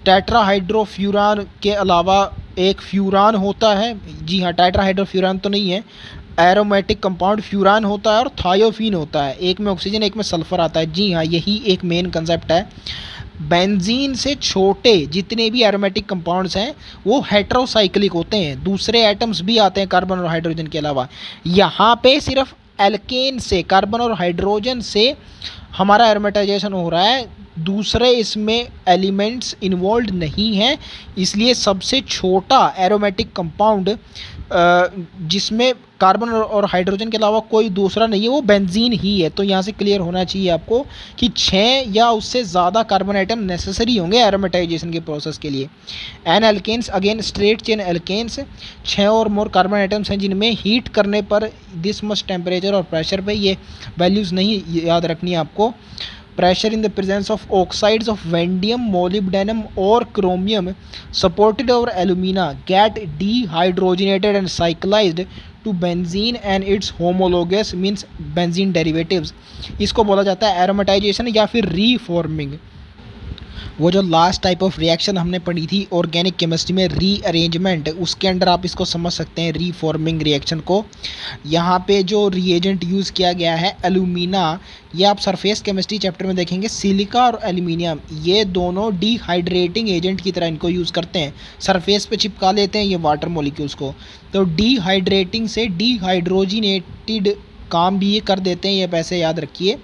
टेट्राहाइड्रोफ्यूरान के अलावा एक फ्यूरान होता है, जी हाँ, टेट्राहाइड्रोफ्यूरान तो नहीं है, एरोमेटिक कंपाउंड फ्यूरान होता है और थायोफीन होता है, एक में ऑक्सीजन एक में सल्फर आता है। जी हाँ, यही एक मेन कंसेप्ट है। बेंजीन से छोटे जितने भी एरोमेटिक कंपाउंड्स हैं वो हेटेरोसाइक्लिक होते हैं, दूसरे एटम्स भी आते हैं कार्बन और हाइड्रोजन के अलावा। यहाँ पे सिर्फ एल्केन से, कार्बन और हाइड्रोजन से हमारा एरोमेटाइजेशन हो रहा है, दूसरे इसमें एलिमेंट्स इन्वॉल्व नहीं हैं। इसलिए सबसे छोटा एरोमेटिक कंपाउंड जिसमें कार्बन और हाइड्रोजन के अलावा कोई दूसरा नहीं है वो बेंजीन ही है। तो यहाँ से क्लियर होना चाहिए आपको कि 6 या उससे ज़्यादा कार्बन आइटम नेसेसरी होंगे एरोमेटाइजेशन के प्रोसेस के लिए। N alkanes again straight chain alkanes, 6 or more carbon atoms हैं जिनमें हीट करने पर दिस मच टेम्परेचर और प्रेशर पे, ये वैल्यूज़ नहीं याद रखनी है आपको। pressure in the presence of oxides of vanadium, molybdenum or chromium supported over alumina get dehydrogenated and cyclized to benzene and its homologous means benzene derivatives। इसको बोला जाता है एरोमेटाइजेशन या फिर रीफॉर्मिंग। वो जो लास्ट टाइप ऑफ रिएक्शन हमने पढ़ी थी ऑर्गेनिक केमिस्ट्री में, रीअरेंजमेंट, उसके अंडर आप इसको समझ सकते हैं रीफॉर्मिंग रिएक्शन को। यहाँ पे जो रिएजेंट यूज़ किया गया है एलुमिना, ये आप सरफेस केमिस्ट्री चैप्टर में देखेंगे, सिलिका और एल्यूमिनियम ये दोनों डिहाइड्रेटिंग एजेंट की तरह इनको यूज़ करते हैं, सरफेस पे चिपका लेते हैं ये वाटर मॉलिक्यूल्स को। तो डिहाइड्रेटिंग से डिहाइड्रोजिनेटेड काम भी ये कर देते हैं, ये पैसे याद रखिए,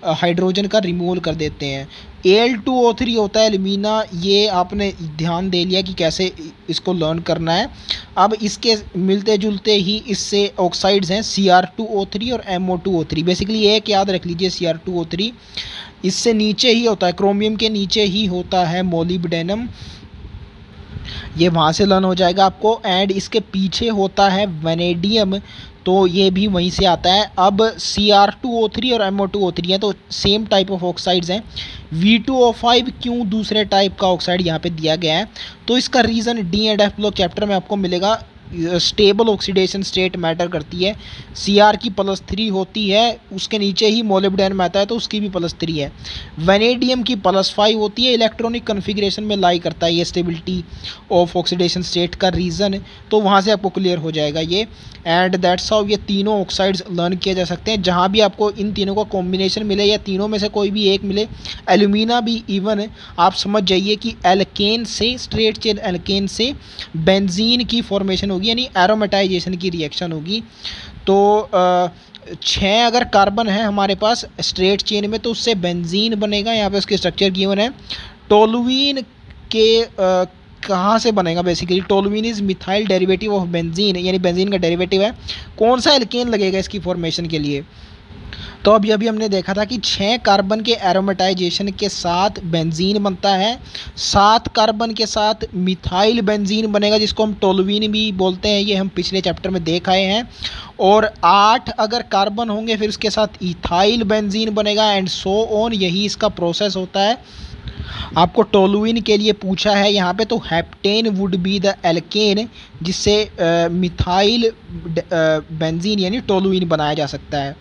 हाइड्रोजन का रिमूवल कर देते हैं। Al2O3 होता है एल्यूमिना, ये आपने ध्यान दे लिया कि कैसे इसको लर्न करना है। अब इसके मिलते जुलते ही इससे ऑक्साइड्स हैं Cr2O3 और MO2O3। बेसिकली एक याद रख लीजिए Cr2O3, इससे नीचे ही होता है, क्रोमियम के नीचे ही होता है मोलिब्डेनम, ये वहाँ से लर्न हो जाएगा आपको। एंड इसके पीछे होता है वेनेडियम, तो ये भी वहीं से आता है। अब Cr2O3 और MO2O3 हैं तो सेम टाइप ऑफ ऑक्साइड्स हैं। V2O5 क्यों दूसरे टाइप का ऑक्साइड यहाँ पे दिया गया है, तो इसका reason D and F block chapter में आपको मिलेगा। स्टेबल ऑक्सीडेशन स्टेट मैटर करती है। Cr की +3 होती है, उसके नीचे ही मोलिब्डेनम आता है तो उसकी भी +3 है। वेनेडियम की +5 होती है, इलेक्ट्रॉनिक कन्फिग्रेशन में लाई करता है ये स्टेबिलिटी ऑफ ऑक्सीडेशन स्टेट का रीज़न, तो वहाँ से आपको क्लियर हो जाएगा ये। एंड दैट्स हाउ ये तीनों ऑक्साइड्स लर्न किए जा सकते हैं। जहाँ भी आपको इन तीनों का कॉम्बिनेशन मिले या तीनों में से कोई भी एक मिले, एल्यूमिना भी इवन, आप समझ जाइए कि एल्केन से, स्ट्रेट चेन एल्केन से बेंजीन की फॉर्मेशन होगी, यानी एरोमेटाइजेशन की रिएक्शन होगी। तो 6 अगर कार्बन है हमारे पास स्ट्रेट चेन में तो उससे बेंजीन बनेगा। यहाँ पे उसकी स्ट्रक्चर गिवन है। टोलुइन के कहाँ से बनेगा? Basically toluene is methyl derivative of benzene, यानी बेंजीन का डेरिवेटिव है। कौन सा एल्केन लगेगा इसकी फॉर्मेशन के लिए? तो अभी हमने देखा था कि 6 कार्बन के एरोमेटाइजेशन के साथ बेंजीन बनता है, 7 कार्बन के साथ मिथाइल बेंजीन बनेगा जिसको हम टोलुइन भी बोलते हैं, ये हम पिछले चैप्टर में देख आए हैं। और 8 अगर कार्बन होंगे फिर उसके साथ इथाइल बेंजीन बनेगा एंड सो ऑन, यही इसका प्रोसेस होता है। आपको टोलुइन के लिए पूछा है यहाँ पे, तो heptane would be the alkene जिससे मिथाइल बेंजीन यानी टोलुइन बनाया जा सकता है।